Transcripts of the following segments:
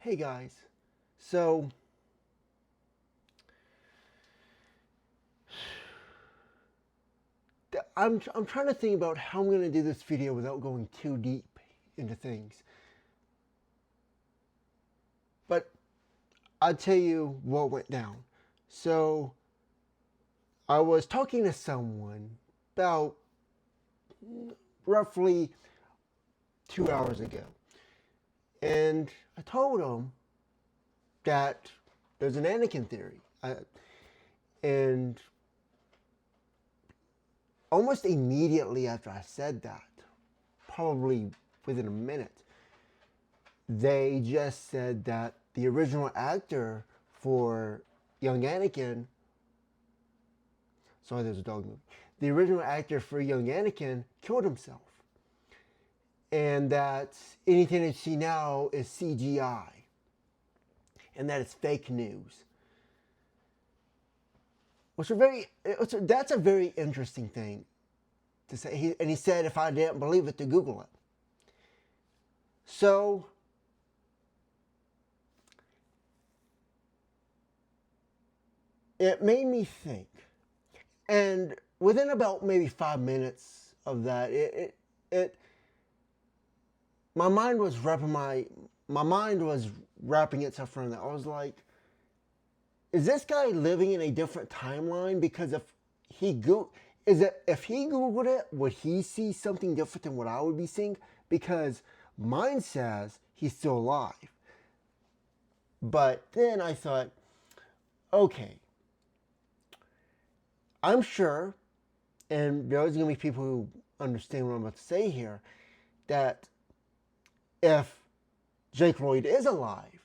Hey guys, so I'm trying to think about how I'm going to do this video without going too deep into things. But I'll tell you what went down. So I was talking to someone about roughly 2 hours ago, and I told him that there's an Anakin theory, and almost immediately after I said that, probably within a minute, they just said that the original actor for young Anakin, sorry, there's a dog movie. The original actor for young Anakin killed himself, and that anything that you see now is CGI, and that it's fake news. That's a very interesting thing to say. And he said if I didn't believe it, to Google it. So it made me think. And within about maybe 5 minutes of that, it my mind was wrapping itself around that. I was like, is this guy living in a different timeline? Because if he Googled it, would he see something different than what I would be seeing? Because mine says he's still alive. But then I thought, okay, I'm sure, and there's going to be people who understand what I'm about to say here, that if Jake Lloyd is alive,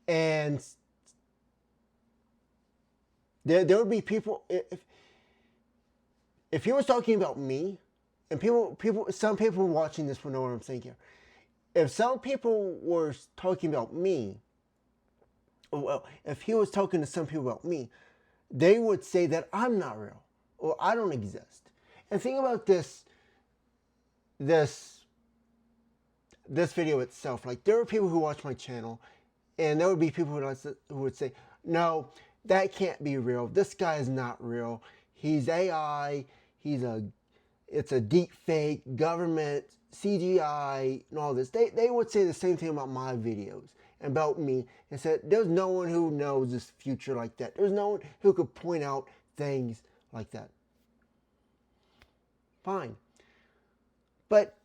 and there would be people, if he was talking about me, and some people watching this will know what I'm saying here. If some people were talking about me, well, if he was talking to some people about me, they would say that I'm not real or I don't exist. And think about this video itself. Like, there are people who watch my channel, and there would be people who would say, no, that can't be real. This guy is not real. He's AI. It's a deep fake, government, CGI, and all this. They would say the same thing about my videos and about me, and said there's no one who knows this future like that. There's no one who could point out things like that. Fine. But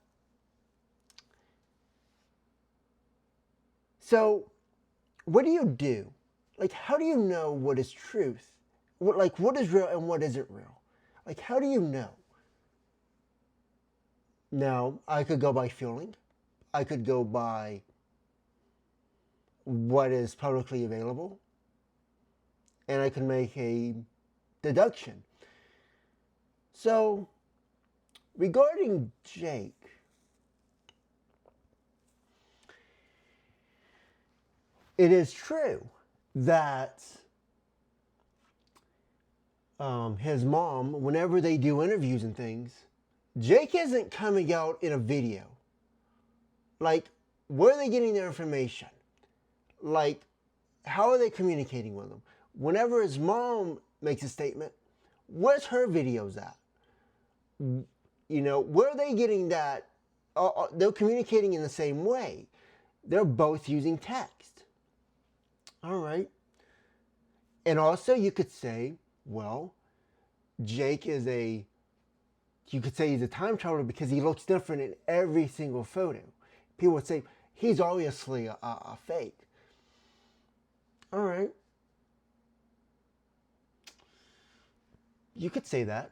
so what do you do? Like, how do you know what is truth? What is real and what isn't real? Like, how do you know? Now, I could go by feeling. I could go by what is publicly available. And I can make a deduction. So, regarding Jake, it is true that his mom, whenever they do interviews and things, Jake isn't coming out in a video. Like, where are they getting their information? Like, how are they communicating with him? Whenever his mom makes a statement, where's her videos at? You know, where are they getting that? They're communicating in the same way. They're both using text. All right. And also, you could say, well, Jake you could say he's a time traveler because he looks different in every single photo. People would say he's obviously a fake. All right. You could say that.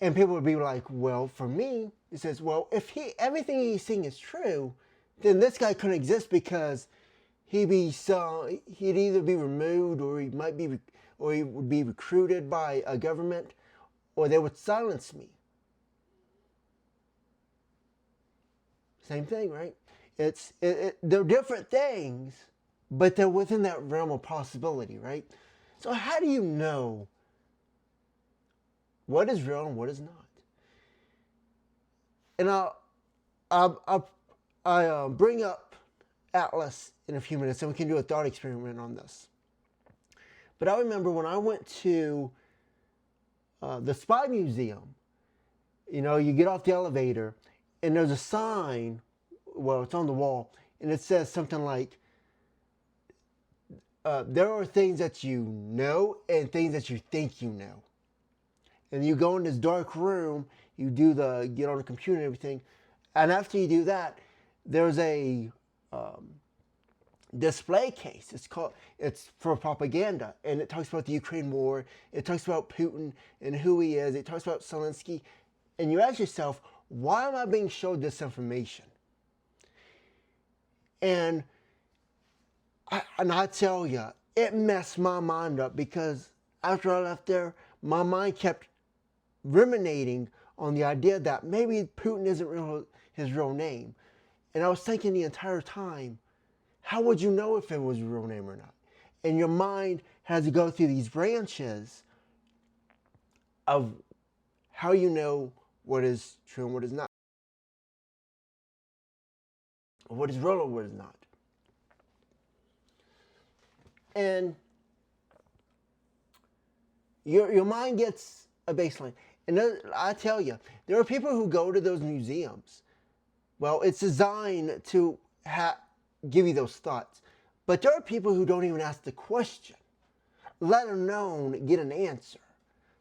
And people would be like, well, for me, he says, well, if everything he's seeing is true, then this guy couldn't exist because he'd either be removed, or he would be recruited by a government, or they would silence me. Same thing, right? They're different things, but they're within that realm of possibility, right? So how do you know what is real and what is not. And I'll bring up Atlas in a few minutes, and we can do a thought experiment on this. But I remember when I went to the Spy Museum, you get off the elevator, and there's a sign, well, it's on the wall, and it says something like, there are things that you know and things that you think you know. And you go in this dark room, you get on the computer and everything, and after you do that, there's a display case. It's for propaganda, and it talks about the Ukraine war. It talks about Putin and who he is. It talks about Zelensky, and you ask yourself, why am I being showed this information? And I tell you, it messed my mind up, because after I left there, my mind kept ruminating on the idea that maybe Putin isn't his real name. And I was thinking the entire time, how would you know if it was a real name or not? And your mind has to go through these branches of how you know what is true and what is not. What is real and what is not. And your mind gets a baseline. And I tell you, there are people who go to those museums. Well, it's designed to give you those thoughts. But there are people who don't even ask the question, let alone get an answer.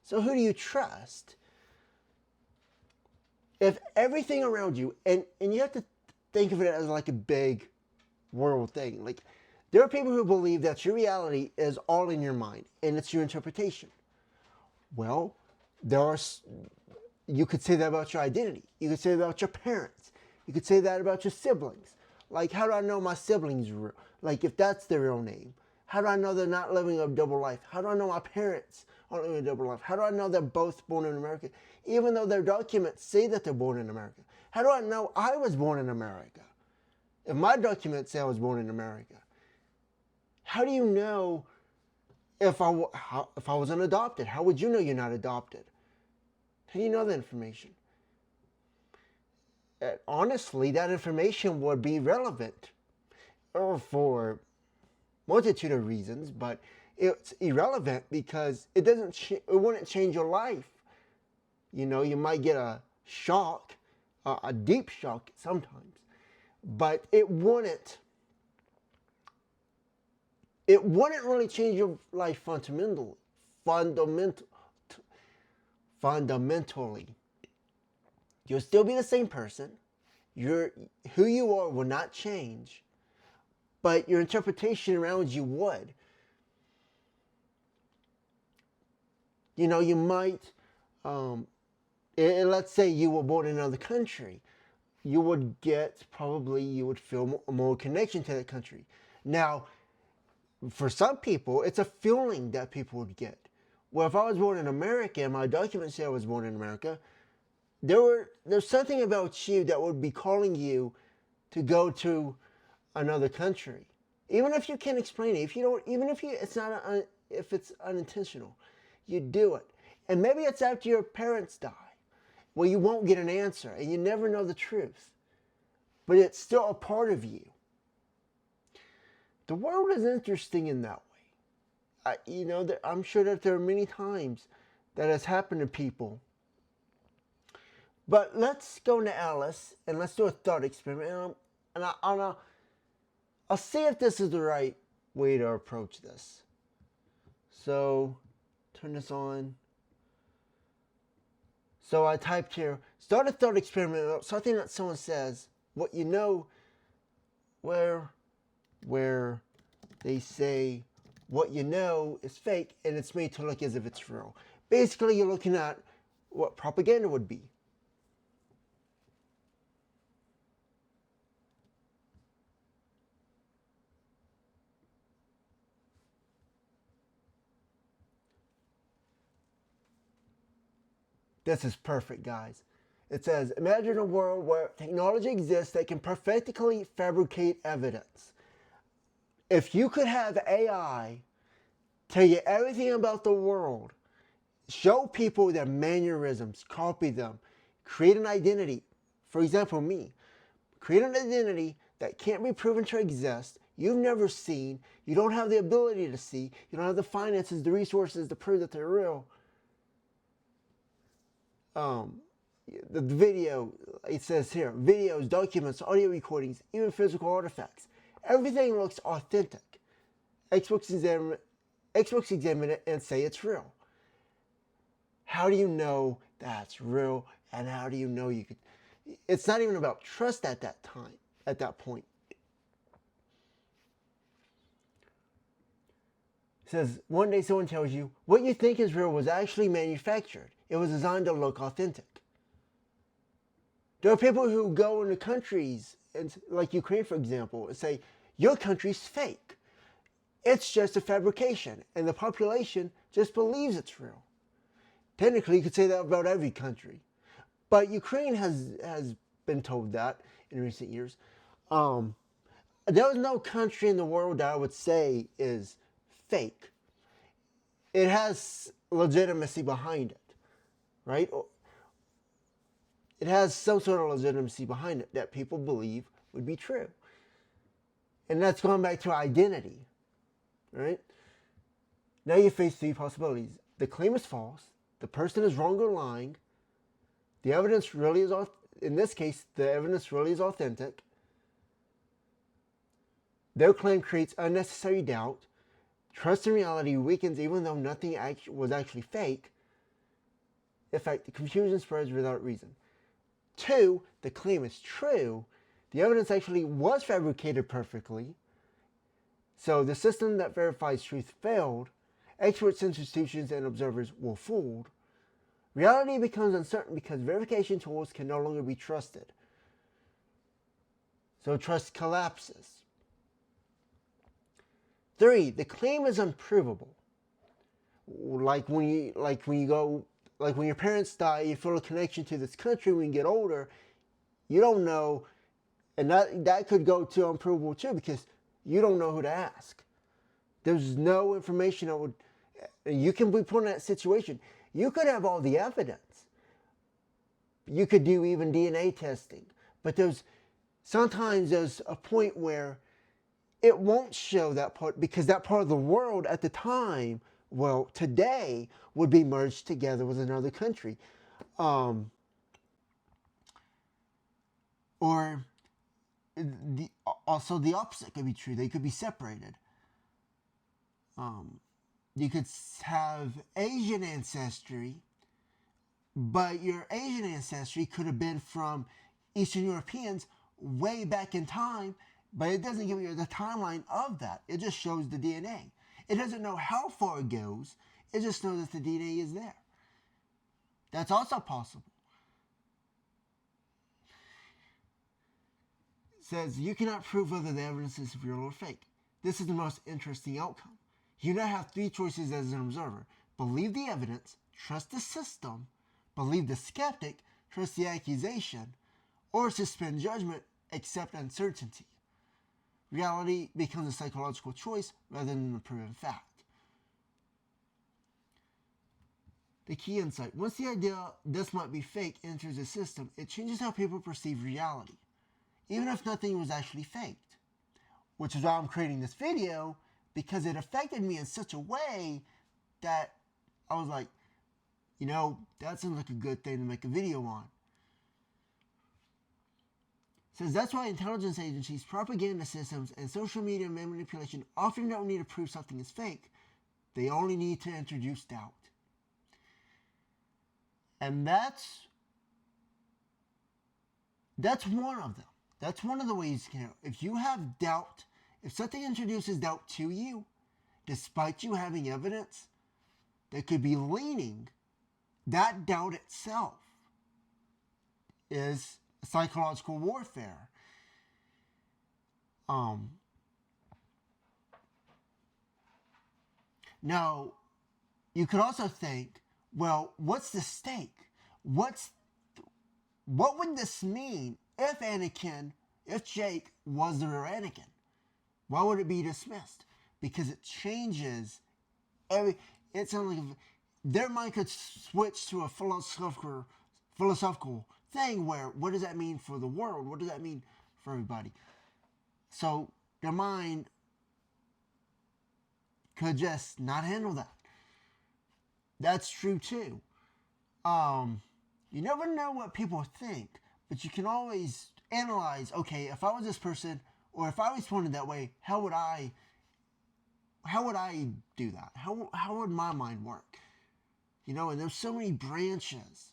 So who do you trust? If everything around you, and you have to think of it as like a big world thing. Like, there are people who believe that your reality is all in your mind, and it's your interpretation. Well, you could say that about your identity. You could say that about your parents. You could say that about your siblings. Like, how do I know my siblings, like, if that's their real name? How do I know they're not living a double life? How do I know my parents aren't living a double life? How do I know they're both born in America, even though their documents say that they're born in America? How do I know I was born in America if my documents say I was born in America? How do you know if I wasn't adopted? How would you know you're not adopted? How do you know that information? Honestly, that information would be relevant for multitude of reasons, but it's irrelevant because it wouldn't change your life. You might get a shock, a deep shock sometimes, but it wouldn't really change your life fundamentally. You'll still be the same person. Who you are will not change, but your interpretation around you would. You might, let's say you were born in another country, you would feel more connection to that country. Now, for some people, it's a feeling that people would get. Well, if I was born in America and my documents say I was born in America, there's something about you that would be calling you to go to another country, even if you can't explain it. If it's unintentional, you do it, and maybe it's after your parents die. Well, you won't get an answer, and you never know the truth, but it's still a part of you. The world is interesting in that way. I'm sure that there are many times that has happened to people. But let's go into Alice and let's do a thought experiment. And I'll see if this is the right way to approach this. So, turn this on. So I typed here, start a thought experiment, something that someone says, what you know, where they say what you know is fake and it's made to look as if it's real. Basically, you're looking at what propaganda would be. This is perfect, guys. It says, imagine a world where technology exists that can perfectly fabricate evidence. If you could have AI tell you everything about the world show people their mannerisms, copy them, create an identity. For example, me, create an identity that can't be proven to exist, you've never seen, you don't have the ability to see, you don't have the finances, the resources to prove that they're real. The video, it says here, videos, documents, audio recordings, even physical artifacts. Everything looks authentic. Experts examine it and say it's real. How do you know that's real? And how do you know you could? It's not even about trust at that time, at that point. It says, one day someone tells you, what you think is real was actually manufactured. It was designed to look authentic. There are people who go into countries, like Ukraine, for example, and say, your country's fake. It's just a fabrication, and the population just believes it's real. Technically, you could say that about every country. But Ukraine has been told that in recent years. There is no country in the world that I would say is fake. It has legitimacy behind it, right? It has some sort of legitimacy behind it that people believe would be true. And that's going back to identity, right? Now you face three possibilities. The claim is false, the person is wrong or lying, the evidence really is, in this case, the evidence really is authentic, their claim creates unnecessary doubt, trust in reality weakens even though nothing was actually fake. In fact, the confusion spreads without reason. 2, the claim is true, the evidence actually was fabricated perfectly, so the system that verifies truth failed, experts, institutions, and observers were fooled. Reality becomes uncertain because verification tools can no longer be trusted. So trust collapses. 3, the claim is unprovable. Like when your parents die, you feel a connection to this country. When you get older, you don't know, and that could go to unprovable too because you don't know who to ask. There's no information that would. You can be put in that situation. You could have all the evidence. You could do even DNA testing, but sometimes there's a point where it won't show that part because that part of the world at the time, well, today, would be merged together with another country. Or also the opposite could be true. They could be separated. You could have Asian ancestry, but your Asian ancestry could have been from Eastern Europeans way back in time, but it doesn't give you the timeline of that. It just shows the DNA. It doesn't know how far it goes. It just knows that the DNA is there. That's also possible. It says you cannot prove whether the evidence is real or fake. This is the most interesting outcome. You now have 3 choices as an observer. Believe the evidence, trust the system, believe the skeptic, trust the accusation, or suspend judgment, accept uncertainty. Reality becomes a psychological choice rather than a proven fact. The key insight. Once the idea this might be fake enters the system, it changes how people perceive reality, even if nothing was actually faked. Which is why I'm creating this video, because it affected me in such a way that I was like, that sounds like a good thing to make a video on. It says that's why intelligence agencies, propaganda systems, and social media manipulation often don't need to prove something is fake. They only need to introduce doubt. And that's one of them. That's one of the ways you can. If you have doubt, if something introduces doubt to you, despite you having evidence that could be leaning, that doubt itself is psychological warfare. Now, you could also think, well, what's the stake? What would this mean if Jake was the real Anakin? Why would it be dismissed? Because it changes it sounds like their mind could switch to a philosophical thing where what does that mean for the world? What does that mean for everybody? So their mind could just not handle that. That's true too. You never know what people think, but you can always analyze, okay, if I was this person or if I responded that way, how would I do that? How would my mind work? You know, and there's so many branches.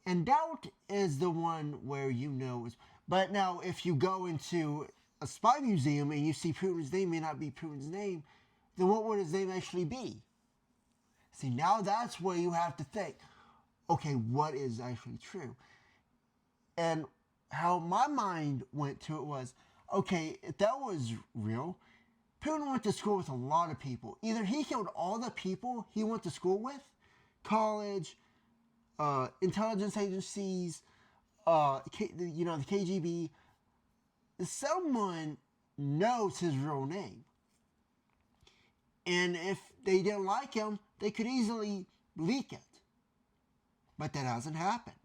And doubt is the one where you know is. But now, if you go into a spy museum and you see Putin's name may not be Putin's name, then what would his name actually be? See, now that's where you have to think, okay, what is actually true? And how my mind went to it was, okay, if that was real, Putin went to school with a lot of people. Either he killed all the people he went to school with, college, intelligence agencies, the KGB. Someone knows his real name. And if they didn't like him, they could easily leak it. But that hasn't happened.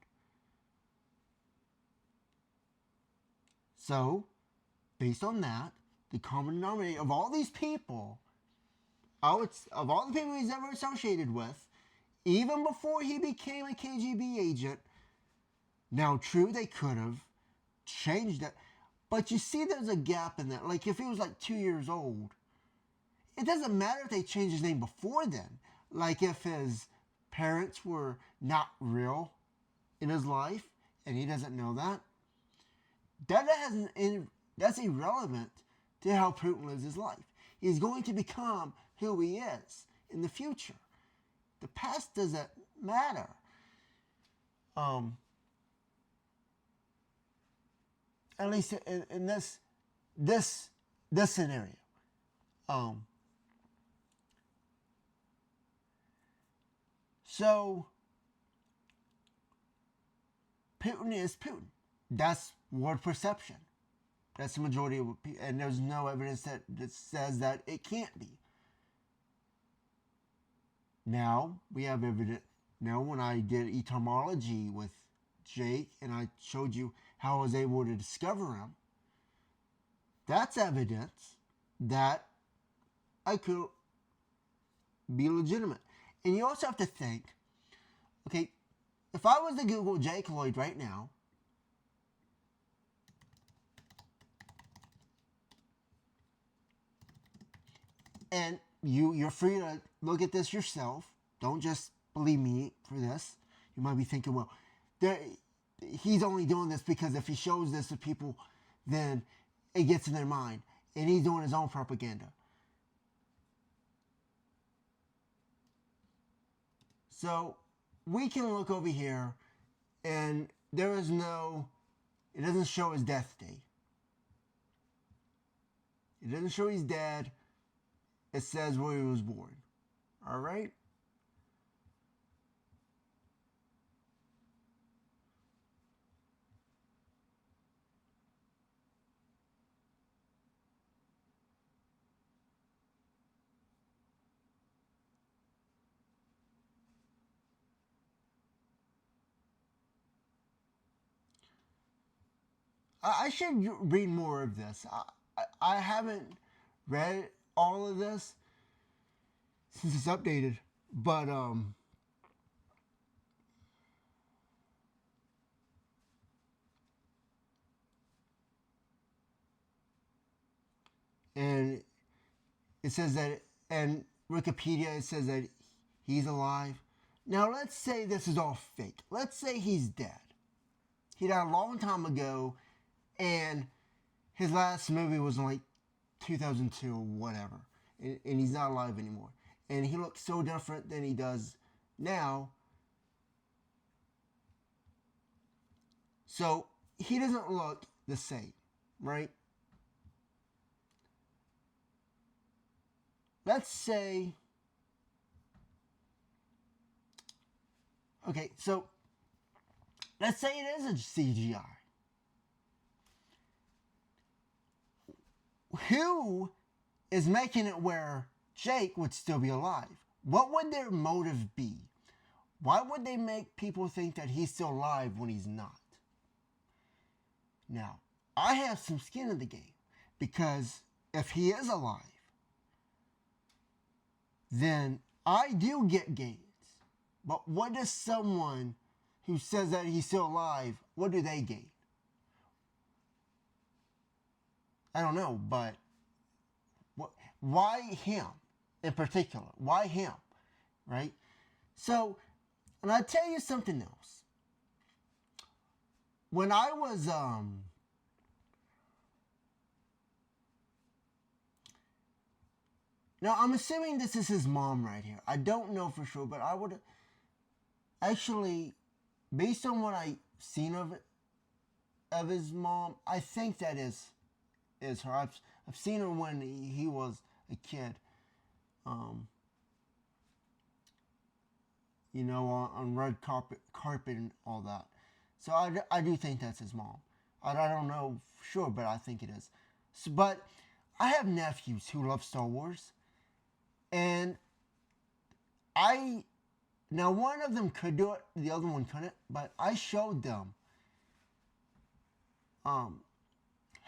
So, based on that, the common denominator of all these people, of all the people he's ever associated with, even before he became a KGB agent, now true, they could have changed it, but you see there's a gap in that. Like if he was like 2 years old, it doesn't matter if they changed his name before then. Like if his parents were not real in his life and he doesn't know that, that's irrelevant to how Putin lives his life. He's going to become who he is in the future. The past doesn't matter. At least in this scenario. So Putin is Putin. That's world perception. That's the majority of people, and there's no evidence that says that it can't be. Now we have evidence. Now when I did etymology with Jake and I showed you how I was able to discover him, that's evidence that I could be legitimate. And you also have to think, okay, if I was to Google Jake Lloyd right now, and you're free to look at this yourself. Don't just believe me for this. You might be thinking, well, he's only doing this because if he shows this to people, then it gets in their mind. And he's doing his own propaganda. So we can look over here and it doesn't show his death date. It doesn't show he's dead. It says where he was born. All right? I should read more of this. I haven't read all of this since it's updated, but and it says that, and Wikipedia, it says that he's alive. Now let's say this is all fake. Let's say he's dead. He died a long time ago, and his last movie was in like 2002 or whatever, and he's not alive anymore. And he looks so different than he does now. So he doesn't look the same, right? Let's say, okay, so let's say it is a CGI. Who is making it where Jake would still be alive. What would their motive be? Why would they make people think that he's still alive when he's not? Now, I have some skin in the game because if he is alive, then I do get gains. But what does someone who says that he's still alive, what do they gain? I don't know, but why him in particular? Why him, right? So, and I'll tell you something else. When I was, now I'm assuming this is his mom right here. I don't know for sure, but I would actually, based on what I've seen of his mom, I think that is her. I've seen her when he was a kid. You know, on red carpet and all that. So I do think that's his mom. I don't know for sure, but I think it is. So, but I have nephews who love Star Wars, and now one of them could do it, the other one couldn't, but I showed them,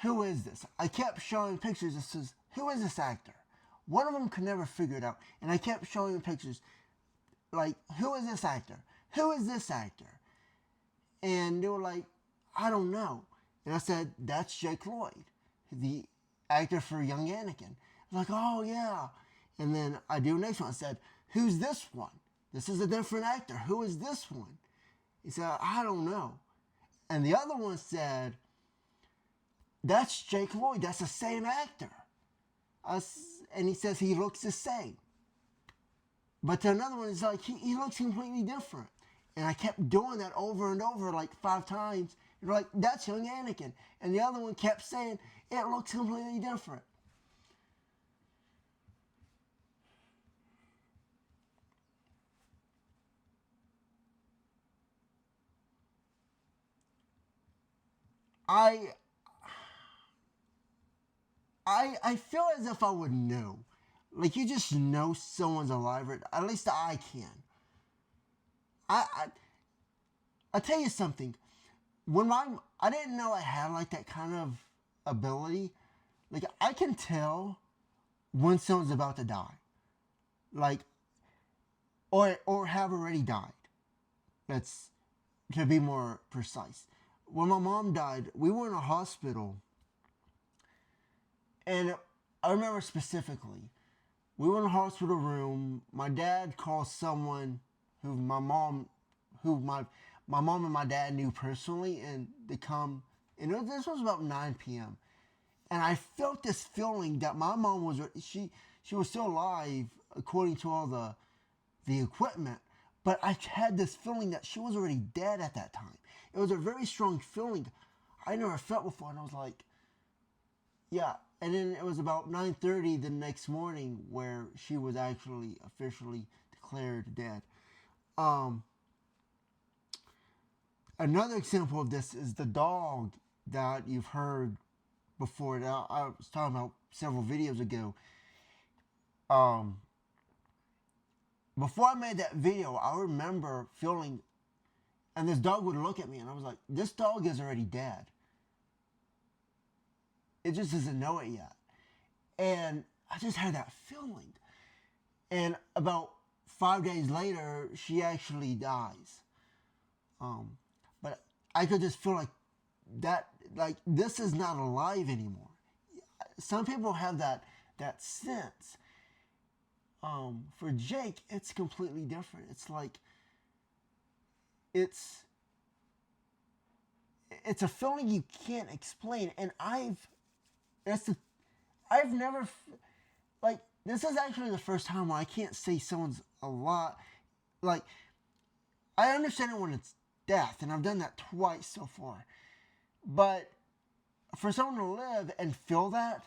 who is this? I kept showing pictures that says, who is this actor? One of them could never figure it out, and I kept showing pictures, like, who is this actor? Who is this actor? And they were like, I don't know. And I said, that's Jake Lloyd, the actor for young Anakin. Like, oh yeah. And then I do the next one. I said, who's this one? This is a different actor. Who is this one? He said, I don't know. And the other one said, that's Jake Lloyd. That's the same actor. And he says he looks the same. But to another one, it's like, he looks completely different. And I kept doing that over and over like 5 times. And like, that's young Anakin. And the other one kept saying, it looks completely different. I feel as if I would know. Like, you just know someone's alive, or at least I can. I'll tell you something. I didn't know I had like that kind of ability. Like, I can tell when someone's about to die. Like, or have already died. That's, to be more precise. When my mom died, we were in a hospital. And I remember specifically, we were in a hospital room. My dad called someone who my mom and my dad knew personally, and they come. And this was about 9 p.m. And I felt this feeling that my mom was she was still alive according to all the equipment, but I had this feeling that she was already dead at that time. It was a very strong feeling I never felt before, and I was like, yeah. And then it was about 9:30 the next morning where she was actually officially declared dead. Another example of this is the dog that you've heard before. That I was talking about several videos ago. Before I made that video, I remember feeling, and this dog would look at me, and I was like, this dog is already dead. It just doesn't know it yet. And I just had that feeling. And about 5 days later, she actually dies. But I could just feel like that, like, this is not alive anymore. Some people have that sense. For Jake, it's completely different. It's like, it's a feeling you can't explain. And I've never, like, this is actually the first time where I can't say someone's alive. Like, I understand it when it's death, and I've done that twice so far. But for someone to live and feel that,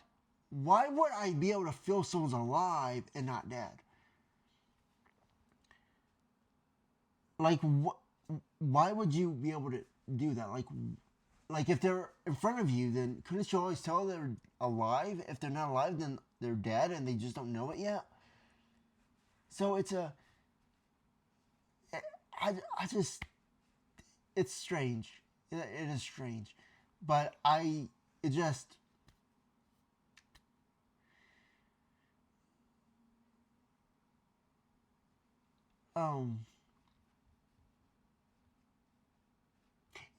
why would I be able to feel someone's alive and not dead? Like, why would you be able to do that? Like if they're in front of you, then couldn't you always tell they're alive? If they're not alive, then they're dead and they just don't know it yet? So I just, it's strange. It is strange. But it just, um,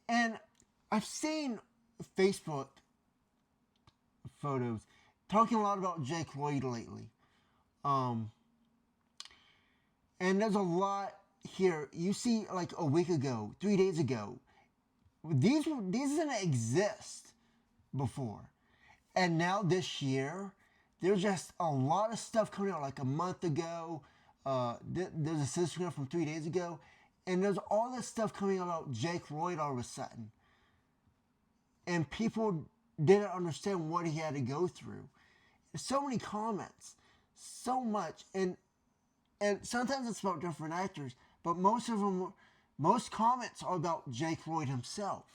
and I've seen Facebook photos talking a lot about Jake Lloyd lately. Um, and there's a lot here. You see, like a week ago, 3 days ago, these didn't exist before, and now this year, there's just a lot of stuff coming out. Like a month ago, there's a sister from 3 days ago, and there's all this stuff coming out about Jake Lloyd all of a sudden, and people didn't understand what he had to go through. So many comments, so much, and sometimes it's about different actors, but most comments are about Jake Lloyd himself.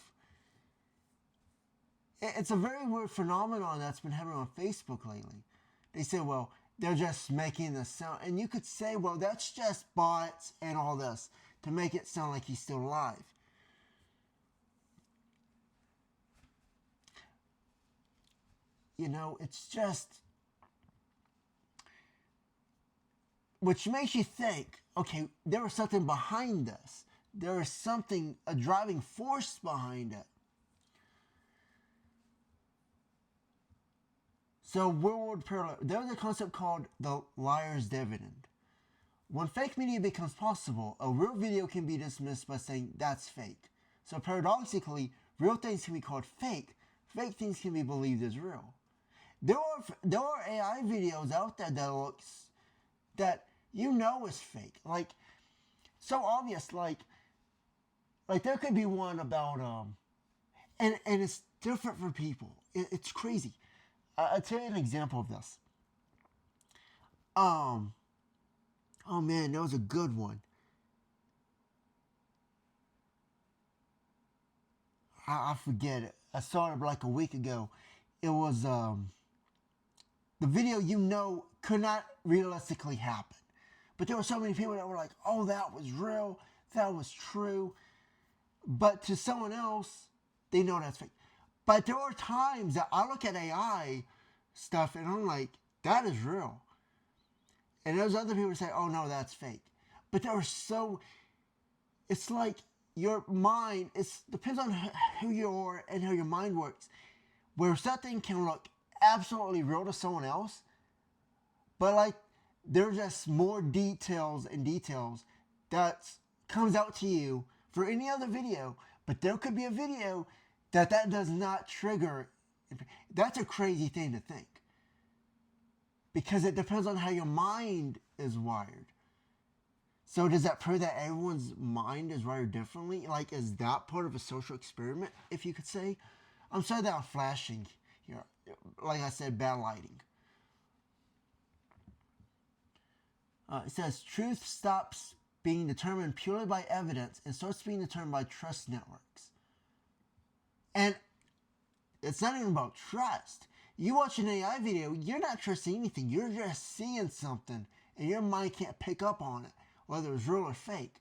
It's a very weird phenomenon that's been happening on Facebook lately. They say, well, they're just making the sound, and you could say, well, that's just bots and all this to make it sound like he's still alive. You know, it's just, which makes you think, okay, there was something behind this. There is something, a driving force behind it. So, real world parallel, there's a concept called the liar's dividend. When fake media becomes possible, a real video can be dismissed by saying that's fake. So, paradoxically, real things can be called fake things can be believed as real. There are AI videos out there that looks that you know is fake, like so obvious, like there could be one about and it's different for people. It's crazy. I'll tell you an example of this. Um, oh man, that was a good one. I forget it. I saw it like a week ago. It was the video you know could not realistically happen. But there were so many people that were like, oh, that was real, that was true. But to someone else, they know that's fake. But there are times that I look at AI stuff and I'm like, that is real. And there's other people who say, oh no, that's fake. But there are so, it's like your mind, it depends on who you are and how your mind works. Where something can look absolutely real to someone else, but like there's just more details and details that comes out to you for any other video. But there could be a video that does not trigger. That's a crazy thing to think, because it depends on how your mind is wired. So does that prove that everyone's mind is wired differently? Like, is that part of a social experiment, if you could say? I'm sorry that I'm flashing here. Like I said, bad lighting. It says truth stops being determined purely by evidence and starts being determined by trust networks. And it's not even about trust. You watch an AI video, you're not trusting anything. You're just seeing something, and your mind can't pick up on it, whether it's real or fake.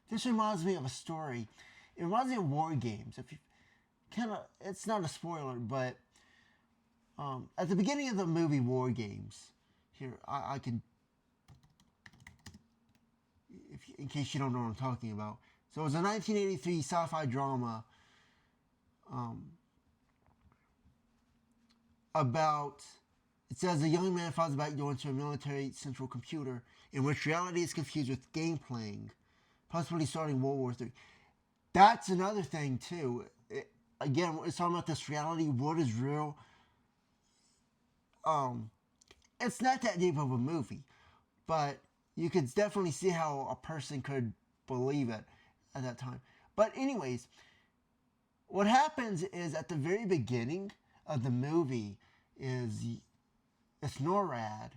This reminds me of a story. It reminds me of War Games. If you kind of, it's not a spoiler, but at the beginning of the movie War Games, here I can, in case you don't know what I'm talking about. So it was a 1983 sci-fi drama um, about, it says a young man finds a backdoor into a military central computer in which reality is confused with game playing, possibly starting World War III. That's another thing too. Again, it's talking about this reality, what is real. It's not that deep of a movie, but you could definitely see how a person could believe it at that time. But anyways, what happens is at the very beginning of the movie is it's NORAD,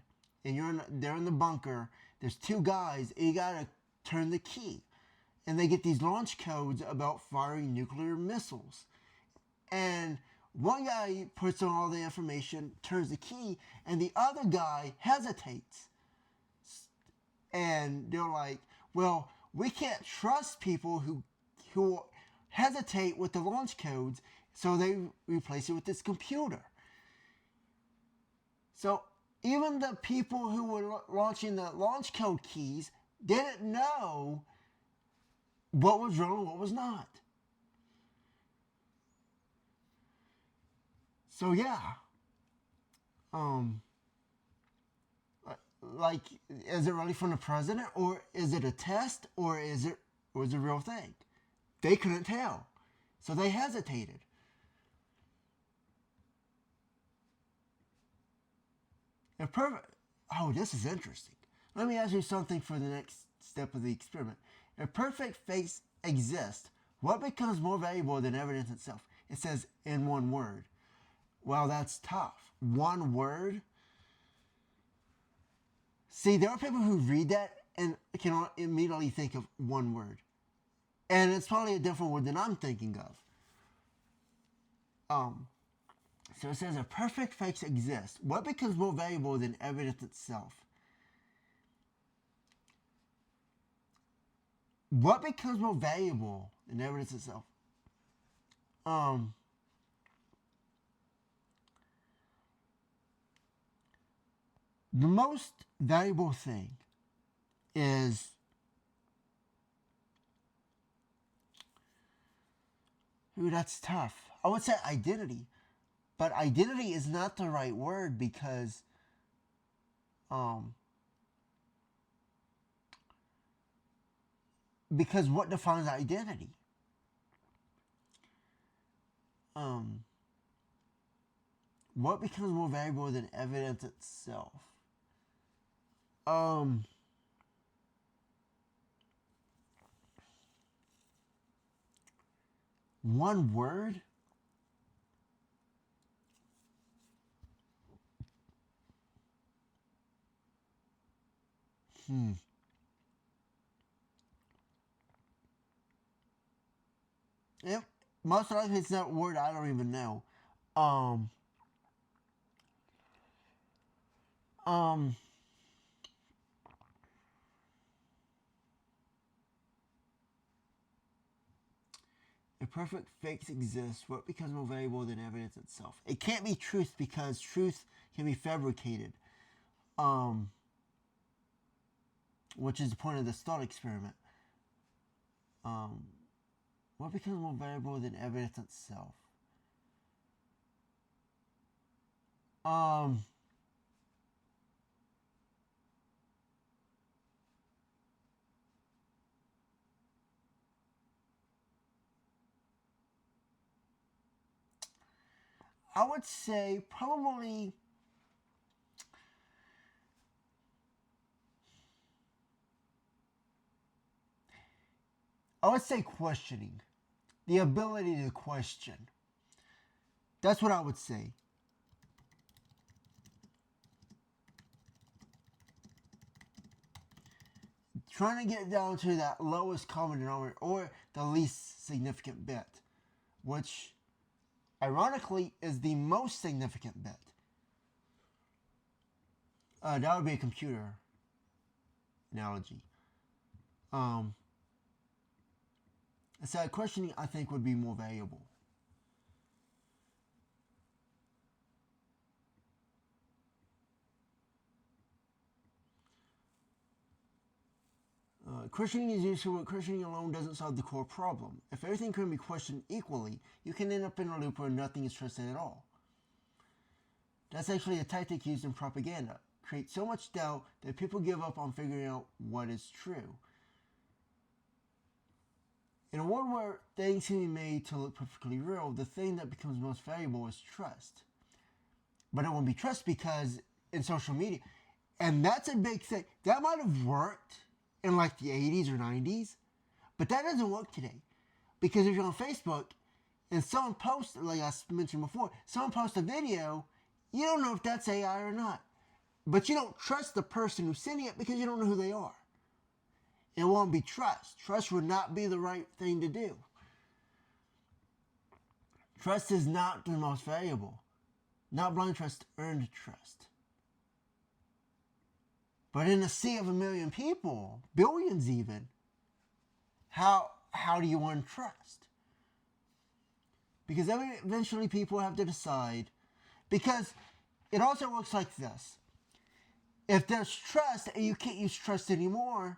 and they're in the bunker. There's two guys, and you gotta turn the key, and they get these launch codes about firing nuclear missiles. And one guy puts on all the information, turns the key, and the other guy hesitates. And they're like, well, we can't trust people who hesitate with the launch codes, so they replace it with this computer. So even the people who were launching the launch code keys didn't know what was real and what was not. So yeah, um, like, is it really from the president, or is it a test, or is it a real thing? They couldn't tell, so they hesitated. If perfect, oh, this is interesting. Let me ask you something for the next step of the experiment. If perfect fakes exist, what becomes more valuable than evidence itself? It says in one word. Well, that's tough. One word? See, there are people who read that and can immediately think of one word. And it's probably a different word than I'm thinking of. So it says if perfect fakes exist, what becomes more valuable than evidence itself? What becomes more valuable than evidence itself? The most valuable thing is ooh, that's tough. I would say identity, but identity is not the right word because um because what defines identity? Um what becomes more valuable than evidence itself? Um One word? Hmm. Yep. Most likely it's that word I don't even know. Um um If perfect fakes exist, what becomes more valuable than evidence itself? It can't be truth because truth can be fabricated. Um, which is the point of this thought experiment. Um, what becomes more valuable than evidence itself? Um, I would say probably. I would say questioning, the ability to question. That's what I would say. Trying to get down to that lowest common denominator or the least significant bit, which ironically is the most significant bit. That would be a computer analogy. Um, so questioning, I think, would be more valuable. Questioning is useful, but questioning alone doesn't solve the core problem. If everything can be questioned equally, you can end up in a loop where nothing is trusted at all. That's actually a tactic used in propaganda. Create so much doubt that people give up on figuring out what is true. In a world where things can be made to look perfectly real, the thing that becomes most valuable is trust. But it won't be trust because in social media, and that's a big thing. That might have worked in like the 80s or 90s, but that doesn't work today. Because if you're on Facebook and someone posts, like I mentioned before, someone posts a video, you don't know if that's AI or not. But you don't trust the person who's sending it because you don't know who they are. It won't be trust. Trust would not be the right thing to do. Trust is not the most valuable. Not blind trust, earned trust. But in a sea of 1 million people, billions even, how do you earn trust? Because eventually people have to decide. Because it also works like this. If there's trust and you can't use trust anymore,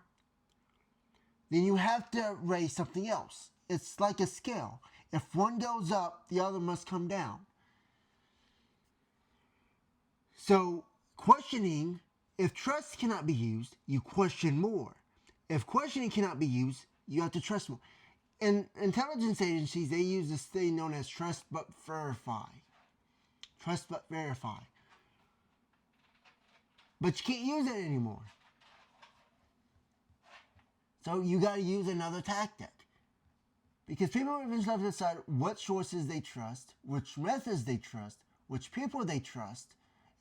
then you have to raise something else. It's like a scale. If one goes up, the other must come down. So, questioning, if trust cannot be used, you question more. If questioning cannot be used, you have to trust more. In intelligence agencies, they use this thing known as trust but verify. Trust but verify. But you can't use it anymore. So you got to use another tactic. Because people eventually have to decide what sources they trust, which methods they trust, which people they trust.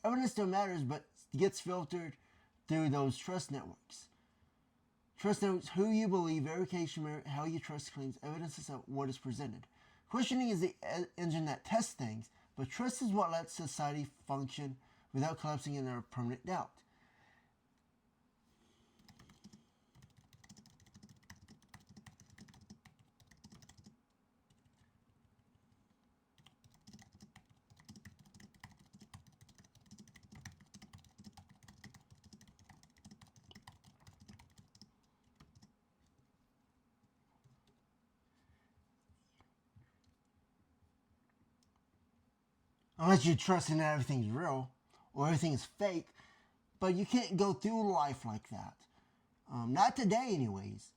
Evidence still matters, but gets filtered through those trust networks. Trust networks, who you believe, verification, how you trust claims, evidence is what is presented. Questioning is the engine that tests things, but trust is what lets society function without collapsing in a permanent doubt. Unless you trust in that everything's real or everything is fake, but you can't go through life like that. Not today, anyways.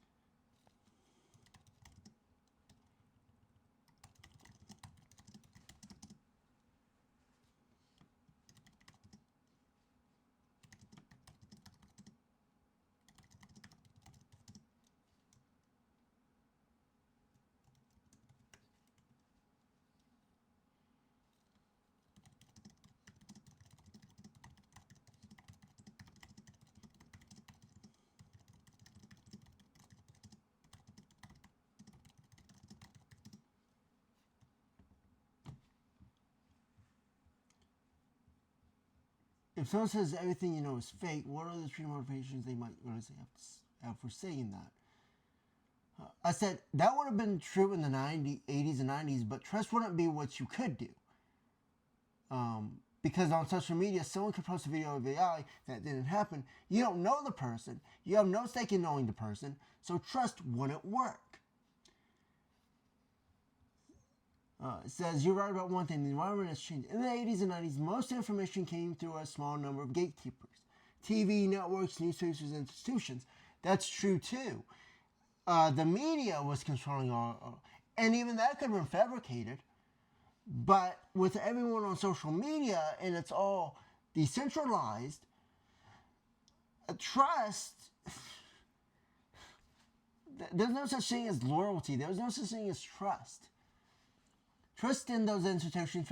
If someone says everything you know is fake, what are the true motivations they might really have for saying that? I said that would have been true in the 80s and 90s, but trust wouldn't be what you could do. Because on social media, someone could post a video of AI that didn't happen. You don't know the person. You have no stake in knowing the person, so trust wouldn't work. It says, you're right about one thing, the environment has changed. In the 80s and 90s, most information came through a small number of gatekeepers. TV, networks, newspapers, institutions. That's true too. The media was controlling all, and even that could have been fabricated. But with everyone on social media and it's all decentralized, trust, there's no such thing as loyalty. There's no such thing as trust. Trust in those institutions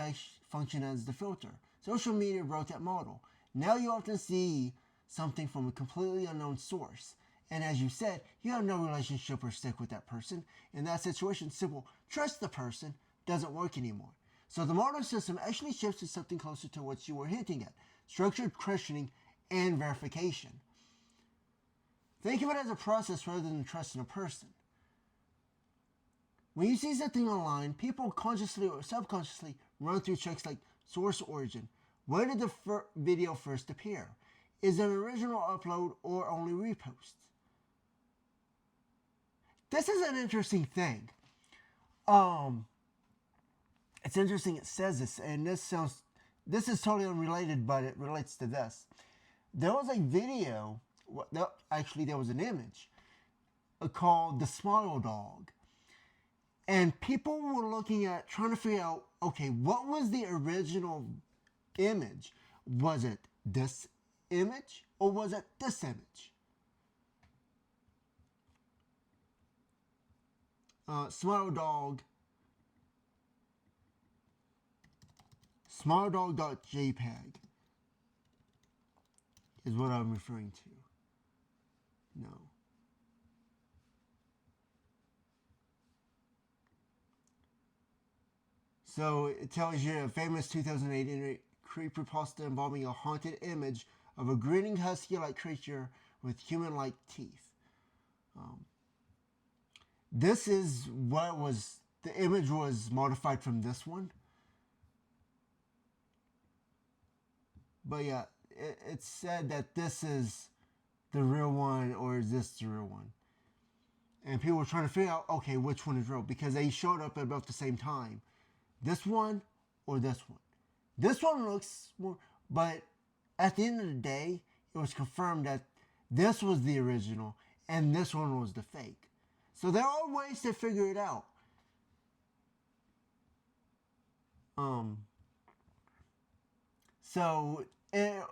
function as the filter. Social media broke that model. Now you often see something from a completely unknown source. And as you said, you have no relationship or stick with that person. In that situation, simple trust the person doesn't work anymore. So the modern system actually shifts to something closer to what you were hinting at. Structured questioning and verification. Think of it as a process rather than trusting a person. When you see something online, people consciously or subconsciously run through checks like source origin. Where did the video first appear? Is it an original upload or only reposts? This is an interesting thing. It's interesting it says this, and this is totally unrelated, but it relates to this. There was a video, actually there was an image called The Smile Dog. And people were looking at, trying to figure out, okay, what was the original image? Was it this image or was it this image? Smile Dog, smiledog.jpg is what I'm referring to. No. So it tells you a famous 2008 creepypasta involving a haunted image of a grinning husky-like creature with human-like teeth. This is what was, the image was modified from this one. But yeah, it's said that this is the real one, or is this the real one? And people were trying to figure out, okay, which one is real? Because they showed up at about the same time. This one or this one? This one looks more, but at the end of the day, it was confirmed that this was the original and this one was the fake. So there are ways to figure it out. So it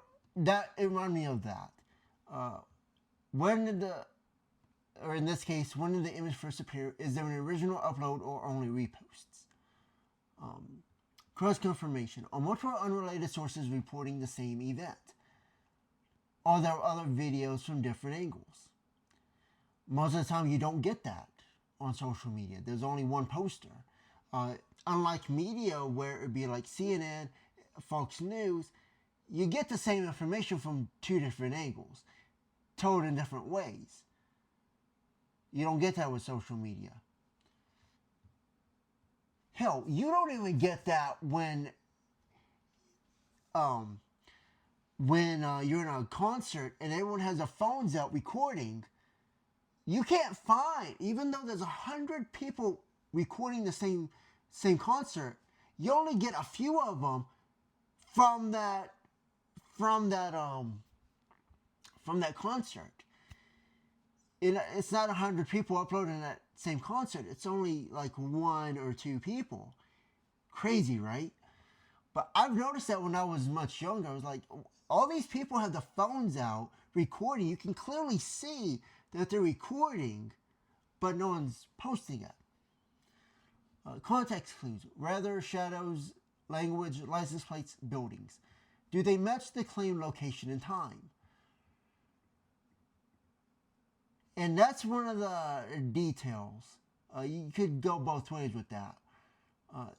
reminded me of that. When did the, or in this case, when did the image first appear? Is there an original upload or only reposts? Cross confirmation. Are multiple unrelated sources reporting the same event? Are there other videos from different angles? Most of the time you don't get that on social media. There's only one poster. Unlike media where it'd be like CNN, Fox News, you get the same information from two different angles, told in different ways. You don't get that with social media. Hell, you don't even get that when you're in a concert and everyone has their phones out recording. You can't find, even though there's 100 people recording the same concert, you only get a few of them from that concert. It's not 100 people uploading that same concert. It's only like 1 or 2 people. Crazy, right? But I've noticed that when I was much younger, I was like, all these people have the phones out recording. You can clearly see that they're recording, but no one's posting it. Context clues: weather, shadows, language, license plates, buildings. Do they match the claimed location and time? And that's one of the details. You could go both ways with that.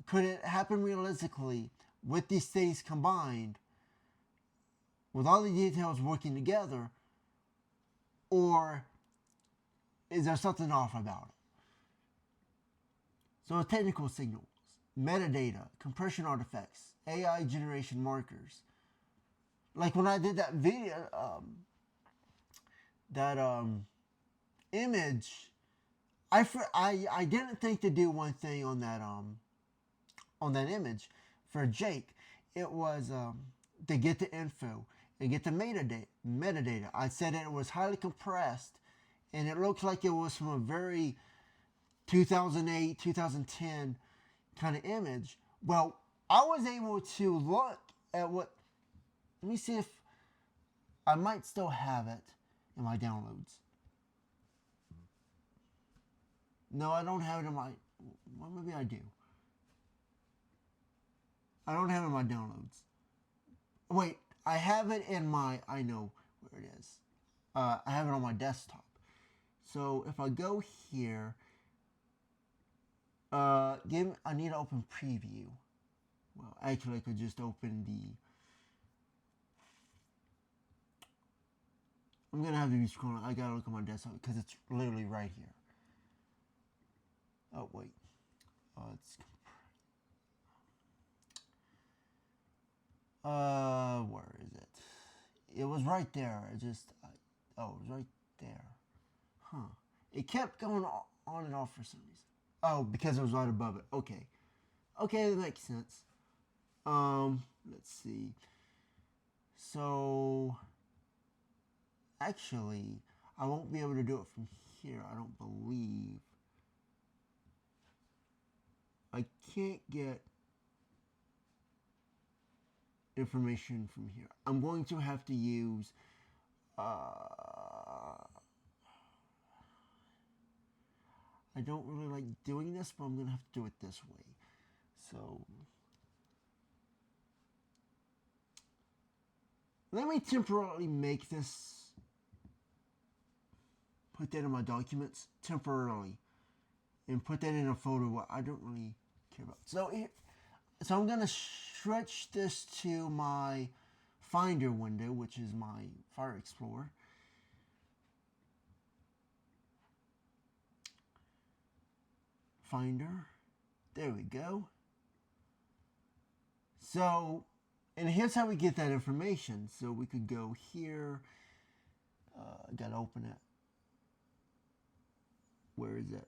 Could it happen realistically with these things combined, with all the details working together, or is there something off about it? So technical signals, metadata, compression artifacts, AI generation markers. Like when I did that video, image, I didn't think to do one thing on that image for Jake. It was to get the info and get the metadata. I said it was highly compressed, and it looked like it was from a very 2008, 2010 kind of image. Well, I was able to look at what, let me see if I might still have it in my downloads. No, I don't have it in my, well, maybe I do. I don't have it in my downloads. Wait, I have it in my, I know where it is. I have it on my desktop. So if I go here, I need to open preview. Well, actually I could just open the, I'm going to have to be scrolling. I got to look at my desktop because it's literally right here. Oh, wait. Where is it? It was right there. It was right there. Huh. It kept going on and off for some reason. Oh, because it was right above it. Okay. Okay, that makes sense. Let's see. So, actually, I won't be able to do it from here, I don't believe. I can't get information from here. I'm going to have to use I don't really like doing this, but I'm going to have to do it this way. So let me temporarily make this, put that in my documents temporarily, and put that in a folder what I don't really care about. So I'm going to stretch this to my Finder window, which is my Fire Explorer. Finder. There we go. So, and here's how we get that information. So we could go here. I gotta open it. Where is it?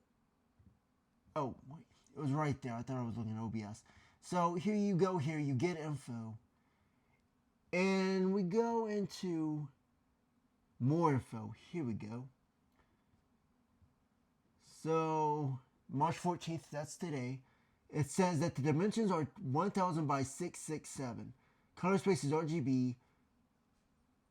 Oh, wait. It was right there. I thought I was looking at OBS. So here you go. Here you get info. And we go into more info. Here we go. So March 14th, that's today. It says that the dimensions are 1000 by 667. Color space is RGB.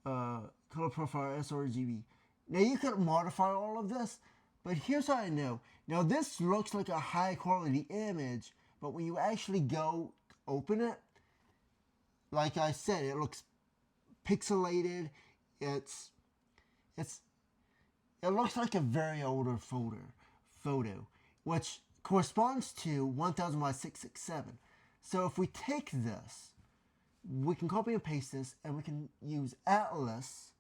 Color profile sRGB. Now you could modify all of this, but here's how I know. Now this looks like a high quality image, but when you actually go open it, like I said, it looks pixelated. It looks like a very older photo, which corresponds to 1000 by 667. So if we take this, we can copy and paste this, and we can use Atlas.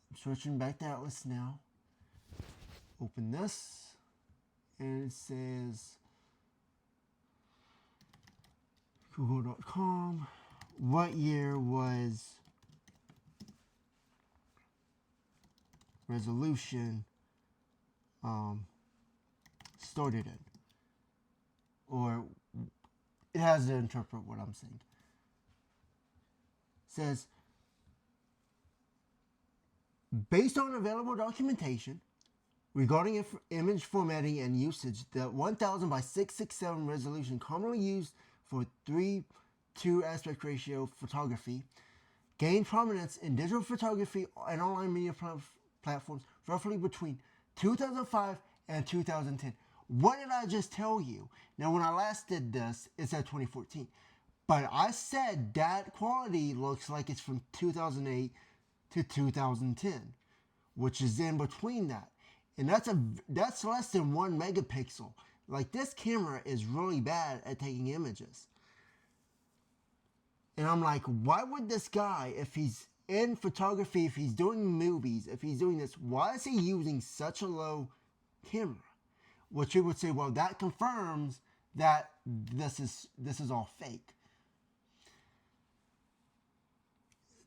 I'm switching back to Atlas now. Open this, and it says Google.com. What year was resolution started in? Or it has to interpret what I'm saying. It says, based on available documentation regarding image formatting and usage, the 1000 by 667 resolution commonly used for 3:2 aspect ratio photography gained prominence in digital photography and online media platforms roughly between 2005 and 2010. What did I just tell you? Now, when I last did this, it said 2014. But I said that quality looks like it's from 2008 to 2010, which is in between that. And that's less than 1 megapixel. Like, this camera is really bad at taking images. And I'm like, why would this guy, if he's in photography, if he's doing movies, if he's doing this, why is he using such a low camera? Which you would say, well, that confirms that this is all fake.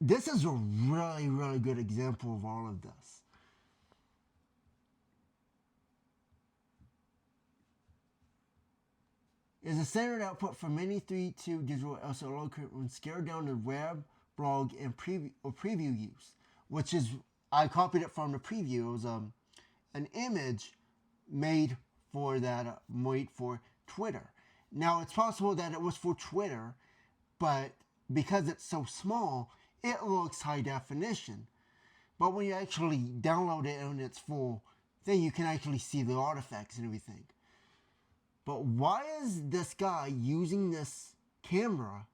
This is a really, really good example of all of this. Is a standard output for many 3:2 digital SLO when scaled down to web, blog, and preview use, which is, I copied it from the preview. It was an image made for that, made for Twitter. Now, it's possible that it was for Twitter, but because it's so small, it looks high definition. But when you actually download it in its full thing, you can actually see the artifacts and everything. But why is this guy using this camera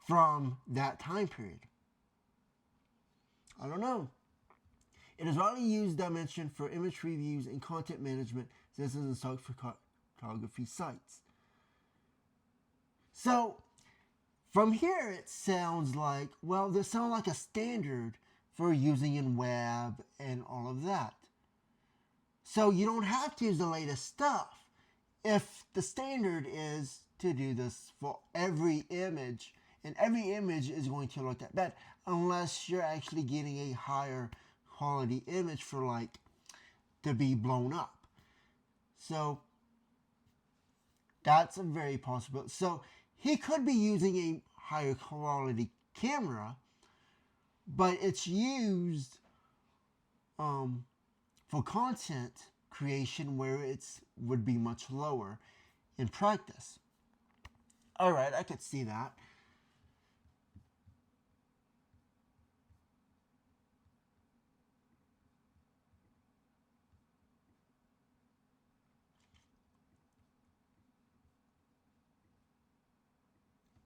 from that time period? I don't know. It is widely used dimension for image reviews and content management. This is installed for photography sites. So, from here it sounds like, well, this sounds like a standard for using in web and all of that. So you don't have to use the latest stuff if the standard is to do this for every image, and every image is going to look that bad unless you're actually getting a higher quality image for, like, to be blown up. So that's a very possible. So he could be using a higher quality camera, but it's used for content creation where it's would be much lower in practice. All right, I could see that.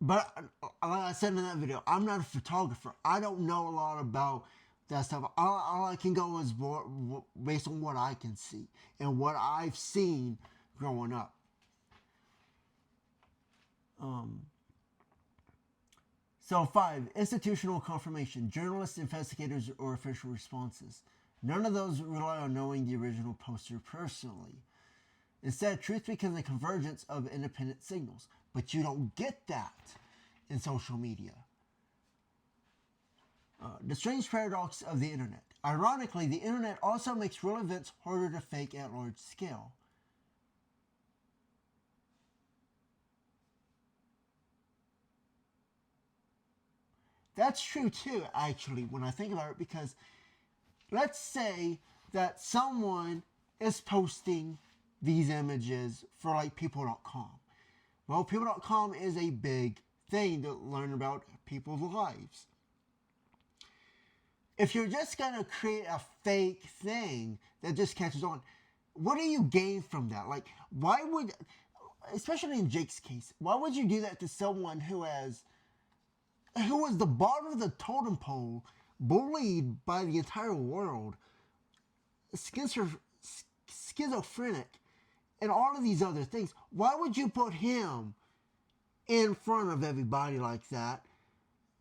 But like I said in that video, I'm not a photographer. I don't know a lot about that stuff. All I can go is based on what I can see and what I've seen growing up. So 5, institutional confirmation, journalists, investigators, or official responses. None of those rely on knowing the original poster personally. Instead, truth becomes a convergence of independent signals. But you don't get that in social media. The strange paradox of the internet. Ironically, the internet also makes real events harder to fake at large scale. That's true too, actually, when I think about it, because let's say that someone is posting these images for like people.com. Well, people.com is a big thing to learn about people's lives. If you're just going to create a fake thing that just catches on, what do you gain from that? Like, why would, especially in Jake's case, why would you do that to someone who was the bottom of the totem pole, bullied by the entire world, schizophrenic, and all of these other things? Why would you put him in front of everybody like that?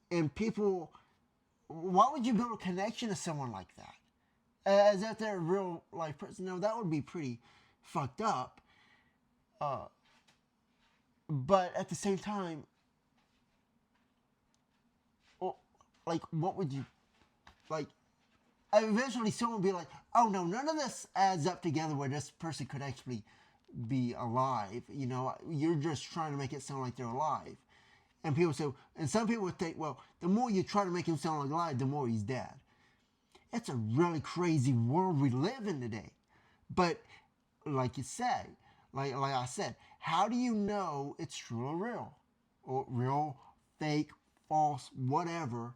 And people, why would you build a connection to someone like that? As if they're a real life person? No, that would be pretty fucked up. But at the same time, like, what would you, like, eventually someone would be like, oh no, none of this adds up together where this person could actually be alive. You know, you're just trying to make it sound like they're alive. And people say, and some people would think, well, the more you try to make him sound like alive, the more he's dead. It's a really crazy world we live in today. But like you said, like I said, how do you know it's true or real? Or real, fake, false, whatever.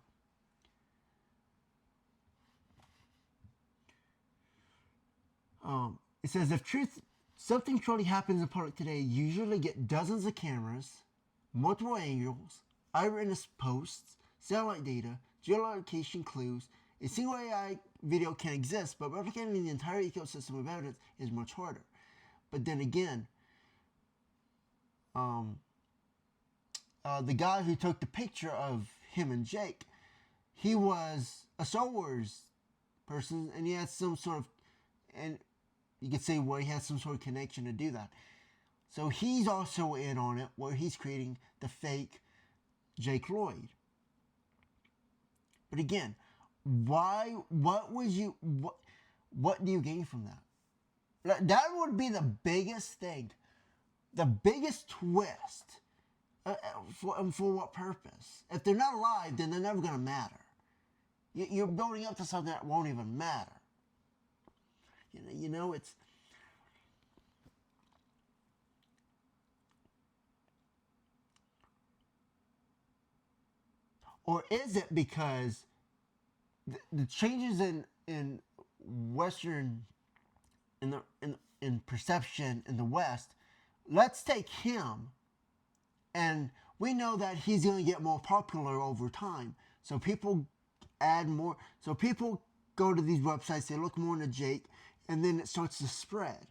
It says, if something truly happens in public today, you usually get dozens of cameras, multiple angles, eyewitness posts, satellite data, geolocation clues. A single AI video can exist, but replicating the entire ecosystem of evidence is much harder. But then again, the guy who took the picture of him and Jake, he was a Star Wars person, and he had some sort of, and you could say, well, he has some sort of connection to do that. So he's also in on it, where he's creating the fake Jake Lloyd. But again, why? What would you? What do you gain from that? That would be the biggest thing, the biggest twist. For what purpose? If they're not alive, then they're never going to matter. You're building up to something that won't even matter. You know, it's. Or is it because the changes in Western, in perception in the West? Let's take him, and we know that he's going to get more popular over time. So people add more. So people go to these websites, they look more into Jake, and then it starts to spread.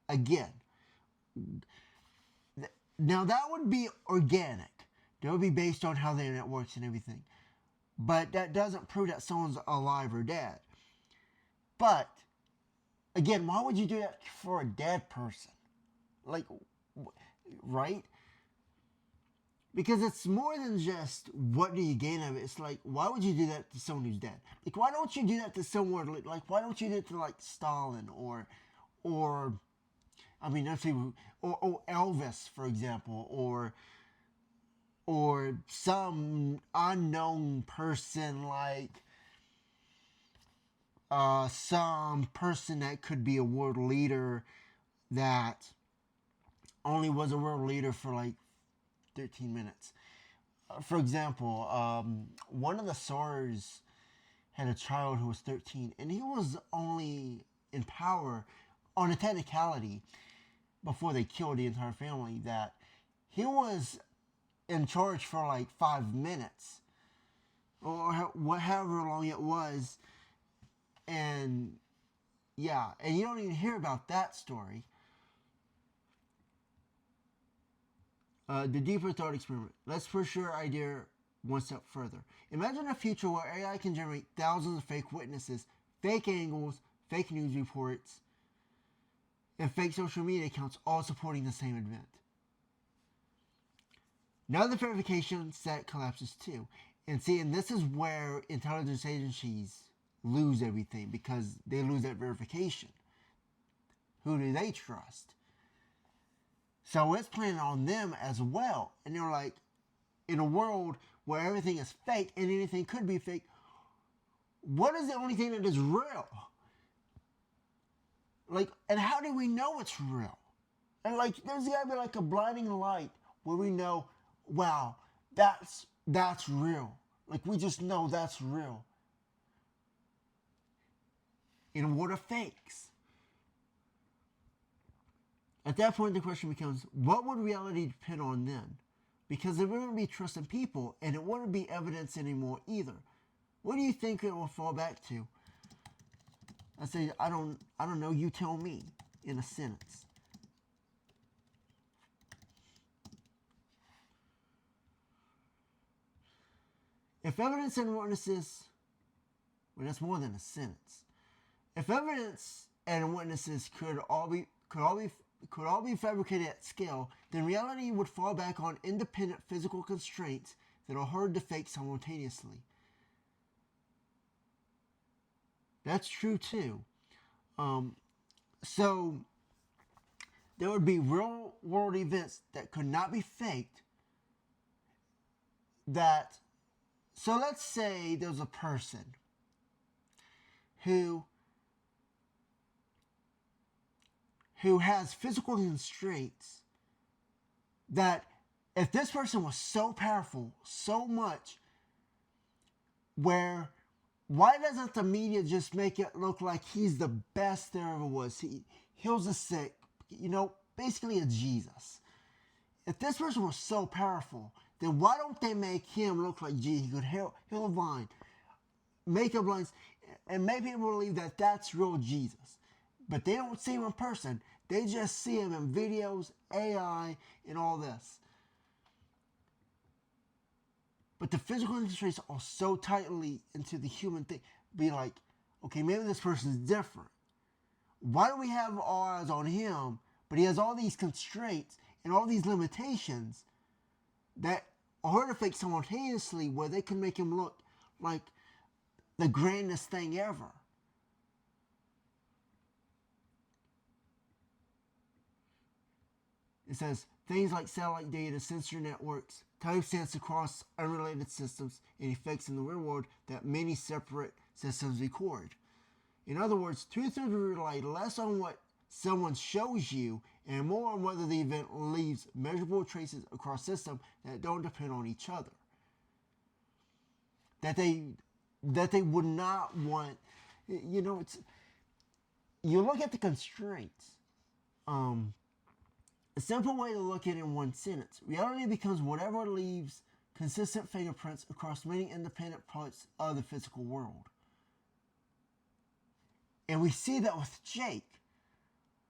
Again, now that would be organic. That would be based on how the internet works and everything. But that doesn't prove that someone's alive or dead. But, again, why would you do that for a dead person? Like, right? Because it's more than just what do you gain of it. It's like, why would you do that to someone who's dead? Like, why don't you do that to someone, like why don't you do it to, like, Stalin or I mean, let's see, or Elvis, for example, or some unknown person, like some person that could be a world leader that only was a world leader for like 13 minutes. For example, one of the Tsars had a child who was 13, and he was only in power on a technicality before they killed the entire family, that he was in charge for like 5 minutes or however long it was. And yeah, and you don't even hear about that story. The deeper thought experiment. Let's push your idea one step further. Imagine a future where AI can generate thousands of fake witnesses, fake angles, fake news reports, and fake social media accounts all supporting the same event. Now the verification set collapses too. And this is where intelligence agencies lose everything because they lose that verification. Who do they trust? So it's playing on them as well. And they're like, in a world where everything is fake and anything could be fake, what is the only thing that is real? Like, and how do we know it's real? And like, there's gotta be like a blinding light where we know, wow, that's real. Like, we just know that's real. In a world of fakes. At that point, the question becomes, what would reality depend on then? Because there wouldn't be trust in people, and it wouldn't be evidence anymore either. What do you think it will fall back to? I say, I don't know. You tell me in a sentence. If evidence and witnesses, well, that's more than a sentence. If evidence and witnesses could all be fabricated at scale, then reality would fall back on independent physical constraints that are hard to fake simultaneously. That's true too. So there would be real world events that could not be faked. So let's say there's a person who has physical constraints that if this person was so powerful, so much, why doesn't the media just make it look like he's the best there ever was? He heals the sick, basically a Jesus. If this person was so powerful, then why don't they make him look like Jesus? He could heal a blind, make a blind, and make people believe that that's real Jesus. But they don't see him in person. They just see him in videos, AI, and all this. But the physical constraints are so tightly into the human thing. Be like, okay, maybe this person's different. Why do we have our eyes on him, but he has all these constraints and all these limitations that are hard to fake simultaneously where they can make him look like the grandest thing ever? It says things like satellite data, sensor networks, timestamps across unrelated systems, and effects in the real world that many separate systems record. In other words, truth would rely less on what someone shows you and more on whether the event leaves measurable traces across systems that don't depend on each other. That they would not want, it's, you look at the constraints. A simple way to look at it in one sentence. Reality becomes whatever leaves consistent fingerprints across many independent parts of the physical world. And we see that with Jake.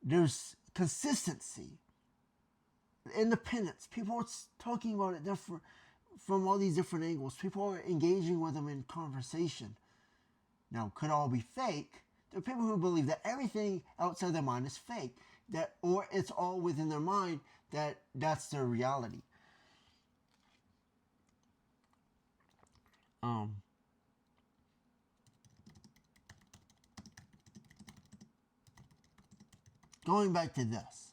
There's consistency, independence. People are talking about it from all these different angles. People are engaging with them in conversation. Now, could all be fake? There are people who believe that everything outside their mind is fake. Or it's all within their mind that's their reality. Going back to this.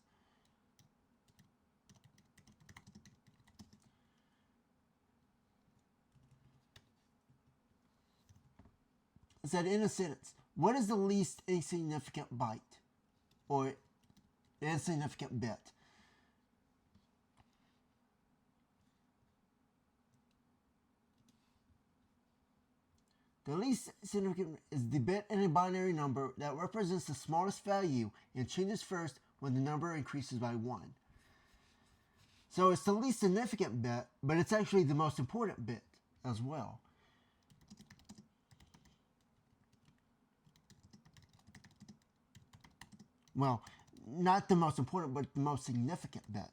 It said in a sentence, what is the least insignificant byte? Or insignificant bit? The least significant is the bit in a binary number that represents the smallest value and changes first when the number increases by 1. So it's the least significant bit, but it's actually the most important bit as well. Well, not the most important, but the most significant bit.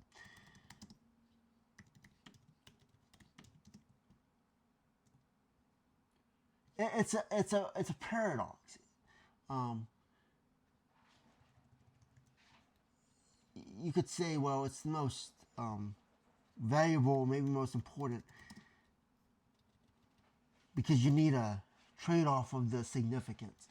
it's a paradox. Um, you could say, well, it's the most valuable, maybe most important, because you need a trade-off of the significance.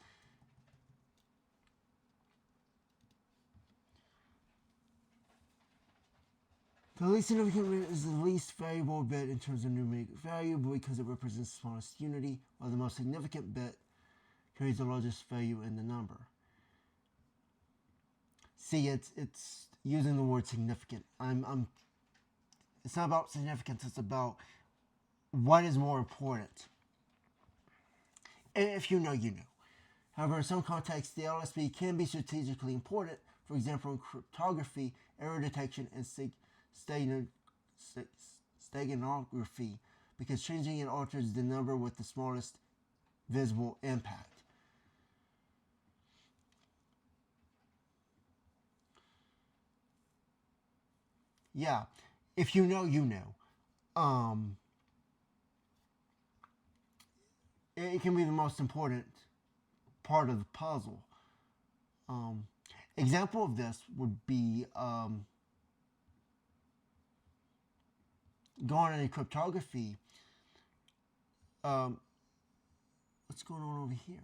The least significant bit is the least valuable bit in terms of numeric value because it represents the smallest unity, while the most significant bit carries the largest value in the number. See, it's using the word significant. It's not about significance. It's about what is more important. And if you know, you know. However, in some contexts, the LSB can be strategically important. For example, in cryptography, error detection, and steganography, because changing it alters the number with the smallest visible impact. Yeah, if you know, you know. It can be the most important part of the puzzle. Example of this would be going into cryptography. What's going on over here?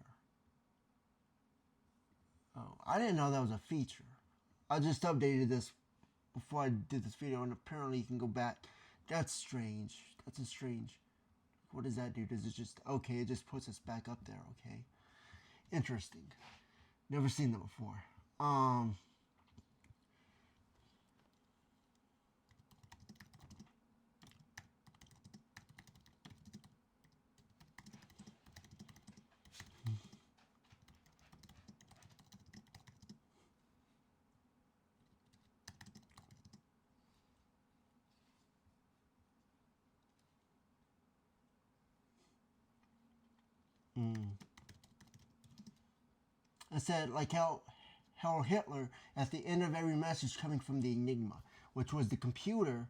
Oh, I didn't know that was a feature. I just updated this before I did this video, and apparently you can go back. That's strange. That's a strange. What does that do? Does it just, okay, it just puts us back up there, okay. Interesting. Never seen that before. I said, like how Hitler, at the end of every message coming from the Enigma, which was the computer,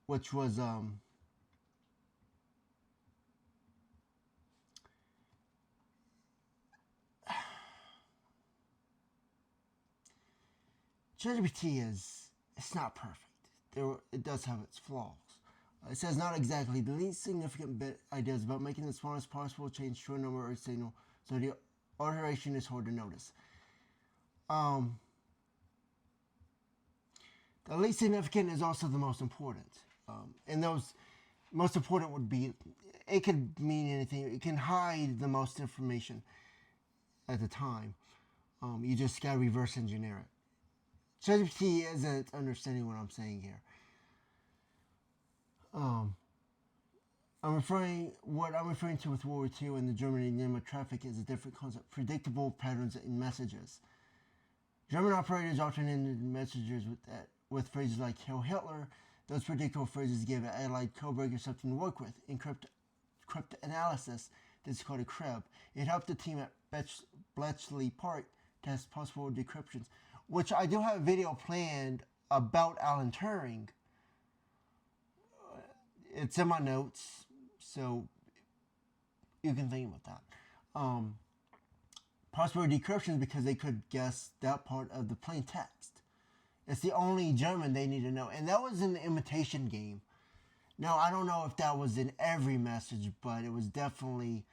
which was ChatGPT it's not perfect. It does have its flaws. It says not exactly the least significant bit ideas about making the smallest possible change to a number or a signal, so the alteration is hard to notice. The least significant is also the most important. And those most important would be, it could mean anything. It can hide the most information at the time. You just gotta reverse engineer it. ChatGPT isn't understanding what I'm saying here. I'm referring to with World War II and the German Enigma traffic is a different concept. Predictable patterns in messages. German operators often ended messages with phrases like "Hail Hitler." Those predictable phrases give an allied codebreaker something to work with. In cryptanalysis, this is called a crib. It helped the team at Bletchley Park test possible decryptions, which I do have a video planned about Alan Turing. It's in my notes, so you can think about that. Possible decryptions because they could guess that part of the plain text. It's the only German they need to know. And that was in the imitation game. Now, I don't know if that was in every message, but it was definitely,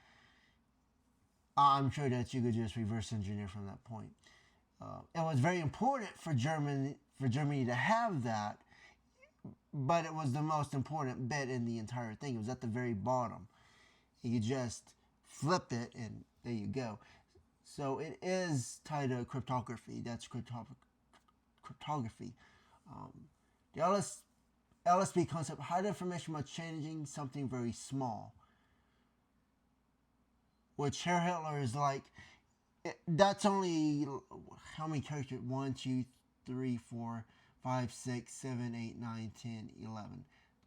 I'm sure that you could just reverse engineer from that point. It was very important for Germany to have that, but it was the most important bit in the entire thing. It was at the very bottom. You just flip it, and there you go. So it is tied to cryptography. That's cryptography. The LSB concept, hide information by changing something very small. Which Herr Hitler is like, that's only, how many characters? 1, 2, 3, 4, 5, 6, 7, 8, 9, 10, 11,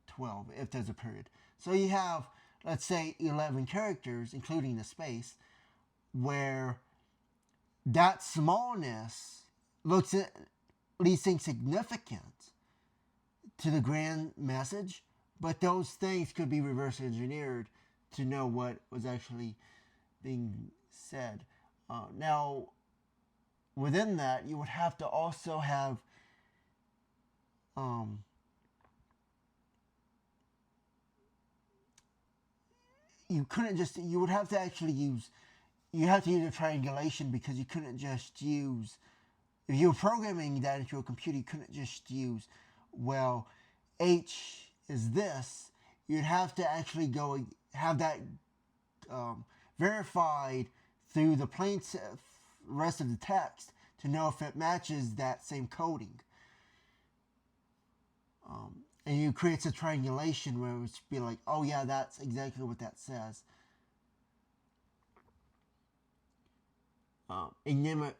12, if there's a period. So you have, let's say, 11 characters, including the space, where that smallness looks at least insignificant to the grand message, but those things could be reverse engineered to know what was actually being said. Now, within that, you would have to also have um, you would have to actually use, you have to use a triangulation because you couldn't just use, if you were programming that into a computer, you couldn't just use, well, H is this. You'd have to actually go have that verified through the plain rest of the text to know if it matches that same coding. And you create a triangulation where it would be like, oh yeah, that's exactly what that says. Enigma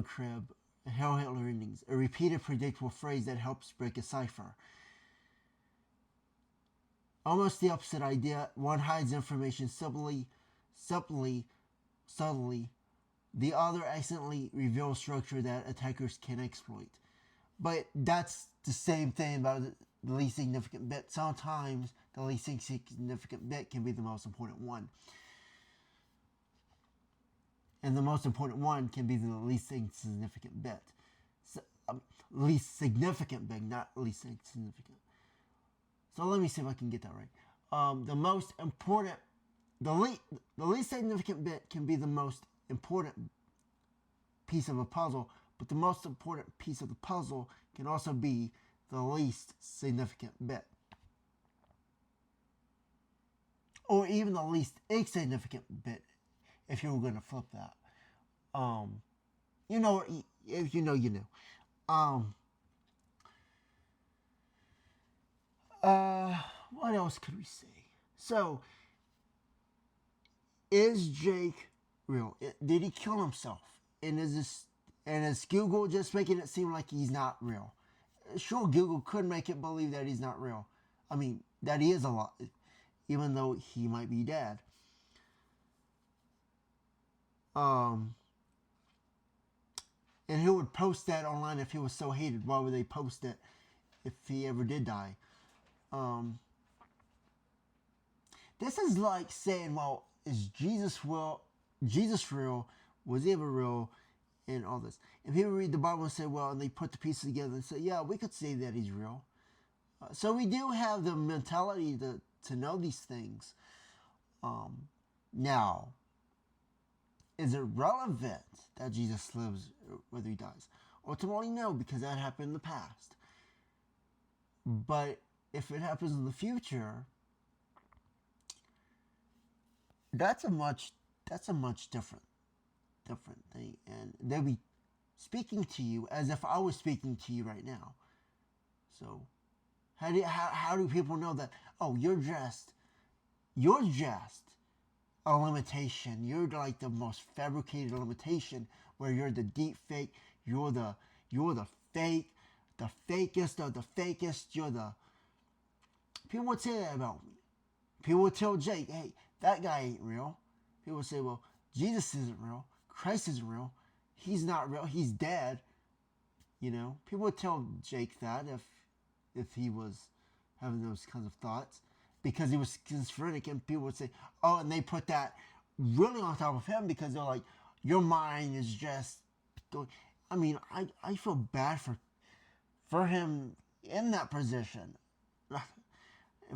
crib, Hail Hitler endings, a repeated predictable phrase that helps break a cipher. Almost the opposite idea. One hides information subtly. The other accidentally reveals structure that attackers can exploit. But that's the same thing about the least significant bit. Sometimes the least significant bit can be the most important one. And the most important one can be the least significant bit. So, least significant bit, not least significant. So let me see if I can get that right. The most important, the least significant bit can be the most important piece of a puzzle, but the most important piece of the puzzle can also be the least significant bit. Or even the least insignificant bit, if you were going to flip that. You know, if you know, you know. What else could we say? So, is Jake real? Did he kill himself? And is Google just making it seem like he's not real? Sure, Google could make it believe that he's not real. I mean, that he is alive, even though he might be dead. And who would post that online if he was so hated? Why would they post it if he ever did die? This is like saying, well, is Jesus real? Jesus real? Was he ever real? And all this. And people read the Bible and say, well, and they put the pieces together and say, yeah, we could say that he's real. So we do have the mentality to know these things. Now, is it relevant that Jesus lives whether he dies? Ultimately, no, because that happened in the past. But if it happens in the future, that's a much different thing, and they'll be speaking to you as if I was speaking to you right now. So, how do people know that? Oh, you're just a limitation. You're like the most fabricated limitation, where you're the deep fake. You're the fake, the fakest of the fakest. People would say that about me. People would tell Jake, hey, that guy ain't real. People would say, well, Jesus isn't real. Christ isn't real. He's not real. He's dead. You know, people would tell Jake that if he was having those kinds of thoughts, because he was schizophrenic, and people would say, oh, and they put that really on top of him because they're like, your mind is just going. I mean, I feel bad for him in that position.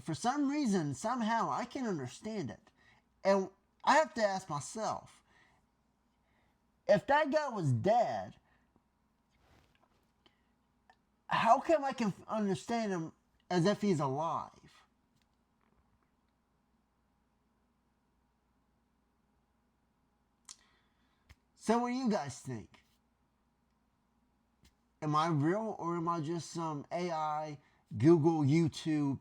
For some reason, somehow, I can understand it. And I have to ask myself, if that guy was dead, how come I can understand him as if he's alive? So what do you guys think? Am I real, or am I just some AI, Google, YouTube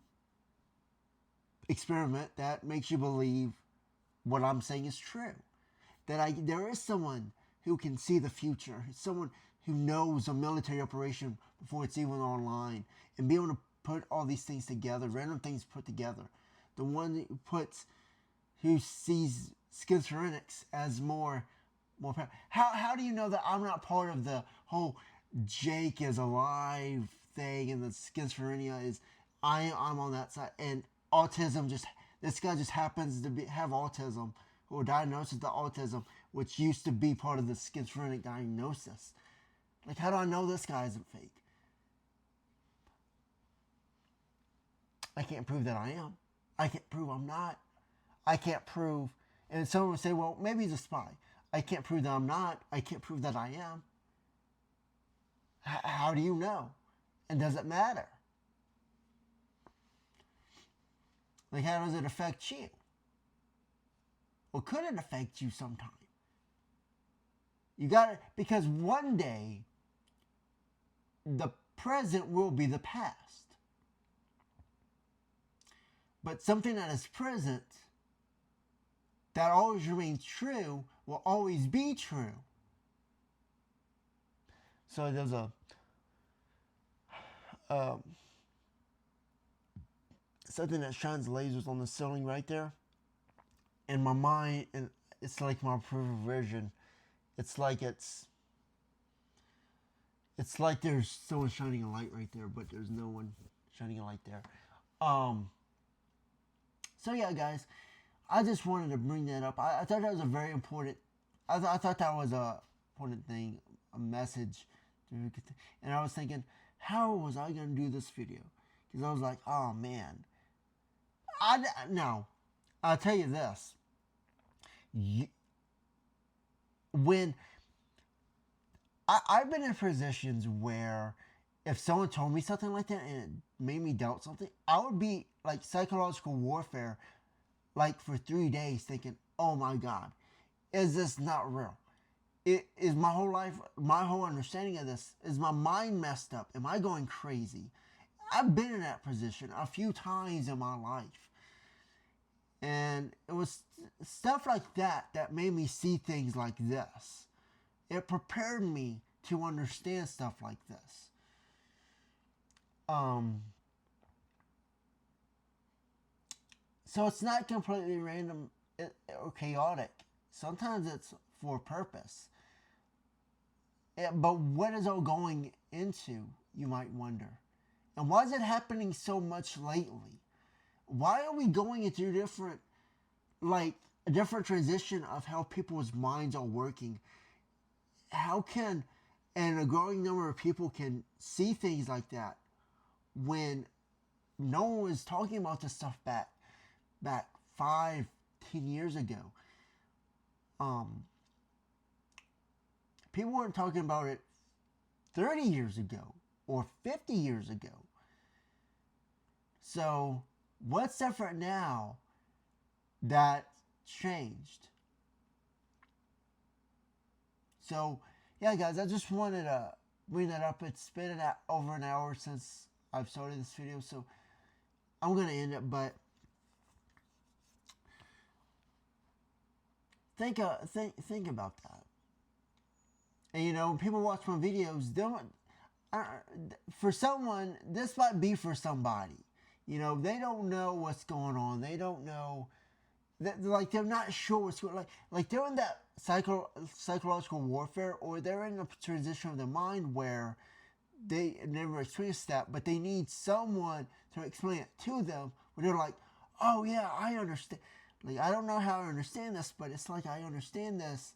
experiment that makes you believe what I'm saying is true? That there is someone who can see the future, someone who knows a military operation before it's even online, and be able to put all these things together, random things put together. The one who sees schizophrenics as more power. How do you know that I'm not part of the whole Jake is alive thing, and the schizophrenia is I'm on that side, and autism this guy just happens to have autism, who were diagnosed with the autism, which used to be part of the schizophrenic diagnosis. Like, how do I know this guy isn't fake? I can't prove that I am. I can't prove I'm not. I can't prove, and someone would say, well, maybe he's a spy. I can't prove that I'm not. I can't prove that I am. How do you know? And does it matter? Like, how does it affect you? Or could it affect you sometime? You got to, because one day, the present will be the past. But something that is present, that always remains true, will always be true. So there's a something that shines lasers on the ceiling right there. In my mind, and it's like my peripheral vision. It's like there's someone shining a light right there, but there's no one shining a light there. So yeah, guys, I just wanted to bring that up. I thought that was a very important. I thought that was a important thing, a message, and I was thinking, how was I gonna do this video? Because I was like, oh man, now, I'll tell you this. When I've been in positions where if someone told me something like that and it made me doubt something, I would be like psychological warfare, like for 3 days thinking, oh my God, is this not real? Is my whole life, my whole understanding of this, is my mind messed up? Am I going crazy? I've been in that position a few times in my life. And it was stuff like that that made me see things like this. It prepared me to understand stuff like this. So it's not completely random or chaotic. Sometimes it's for a purpose. But what is it going into, you might wonder? And why is it happening so much lately? Why are we going into a different transition of how people's minds are working? How can, and a growing number of people can see things like that when no one was talking about this stuff back 5, 10 years ago. People weren't talking about it 30 years ago or 50 years ago. So what's different now that changed? So yeah, guys, I just wanted to bring that up. It's been over an hour since I've started this video, so I'm gonna end it. But think about that. And you know, when people watch my videos, for someone, this might be for somebody. You know, they don't know what's going on. They don't know, they're not sure what's going on. Like they're in that psychological warfare, or they're in a transition of their mind where they never experienced that, but they need someone to explain it to them, where they're like, oh yeah, I understand. Like, I don't know how I understand this, but it's like I understand this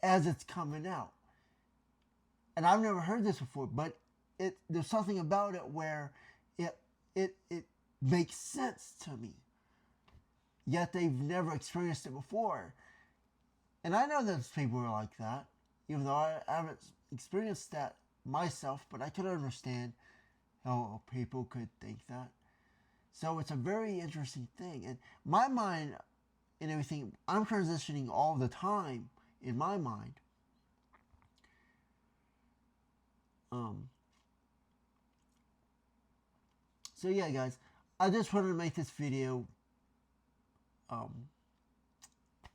as it's coming out. And I've never heard this before, but there's something about it where it makes sense to me. Yet they've never experienced it before. And I know there's people who are like that, even though I haven't experienced that myself, but I could understand how people could think that. So it's a very interesting thing. And my mind and everything, I'm transitioning all the time in my mind. So yeah, guys, I just wanted to make this video.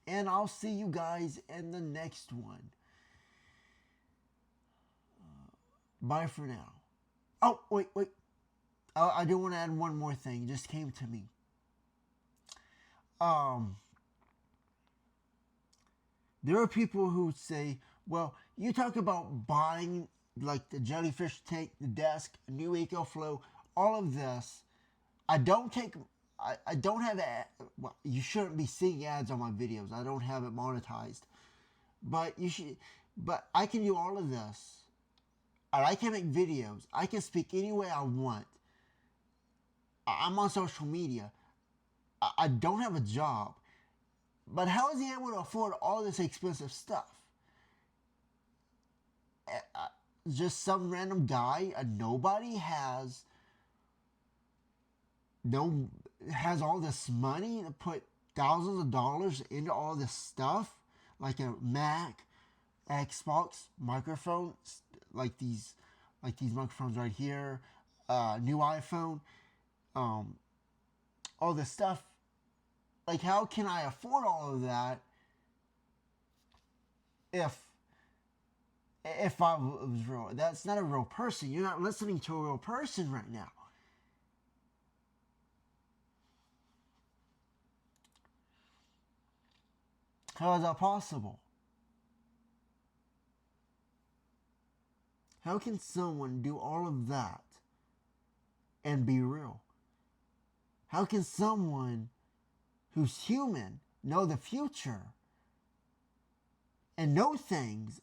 And I'll see you guys in the next one. Bye for now. Oh, wait. I do want to add one more thing. It just came to me. There are people who say, well, you talk about buying like the jellyfish tank, the desk, a new EcoFlow, all of this. I don't take I don't have well, you shouldn't be seeing ads on my videos. I don't have it monetized. But you should, but I can do all of this. And I can make videos. I can speak any way I want. I'm on social media. I don't have a job. But how is he able to afford all this expensive stuff? Just some random guy, a nobody, has all this money to put thousands of dollars into all this stuff, like a Mac, Xbox, microphone, like these microphones right here, new iPhone, all this stuff. Like, how can I afford all of that if I was real? That's not a real person. You're not listening to a real person right now. How is that possible? How can someone do all of that and be real? How can someone who's human know the future and know things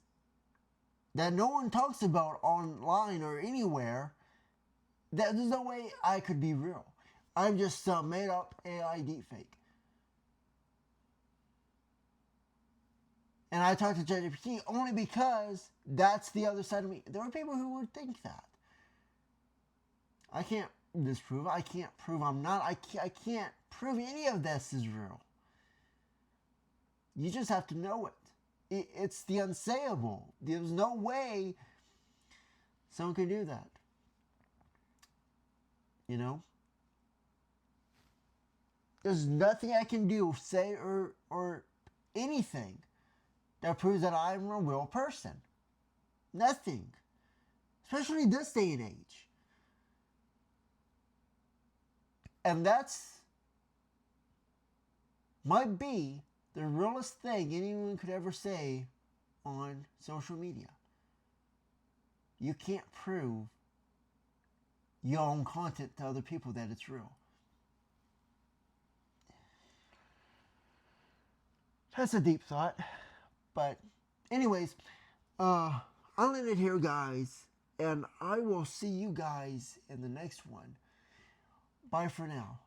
that no one talks about online or anywhere? There's no way I could be real. I'm just some made up AI deepfake. And I talked to ChatGPT only because that's the other side of me. There are people who would think that. I can't disprove it. I can't prove I'm not. I can't prove any of this is real. You just have to know it. It's the unsayable. There's no way someone can do that. You know? There's nothing I can do, say, or anything that proves that I'm a real person. Nothing. Especially this day and age. And that's might be the realest thing anyone could ever say on social media. You can't prove your own content to other people that it's real. That's a deep thought. But anyways, I'll end it here, guys. And I will see you guys in the next one. Bye for now.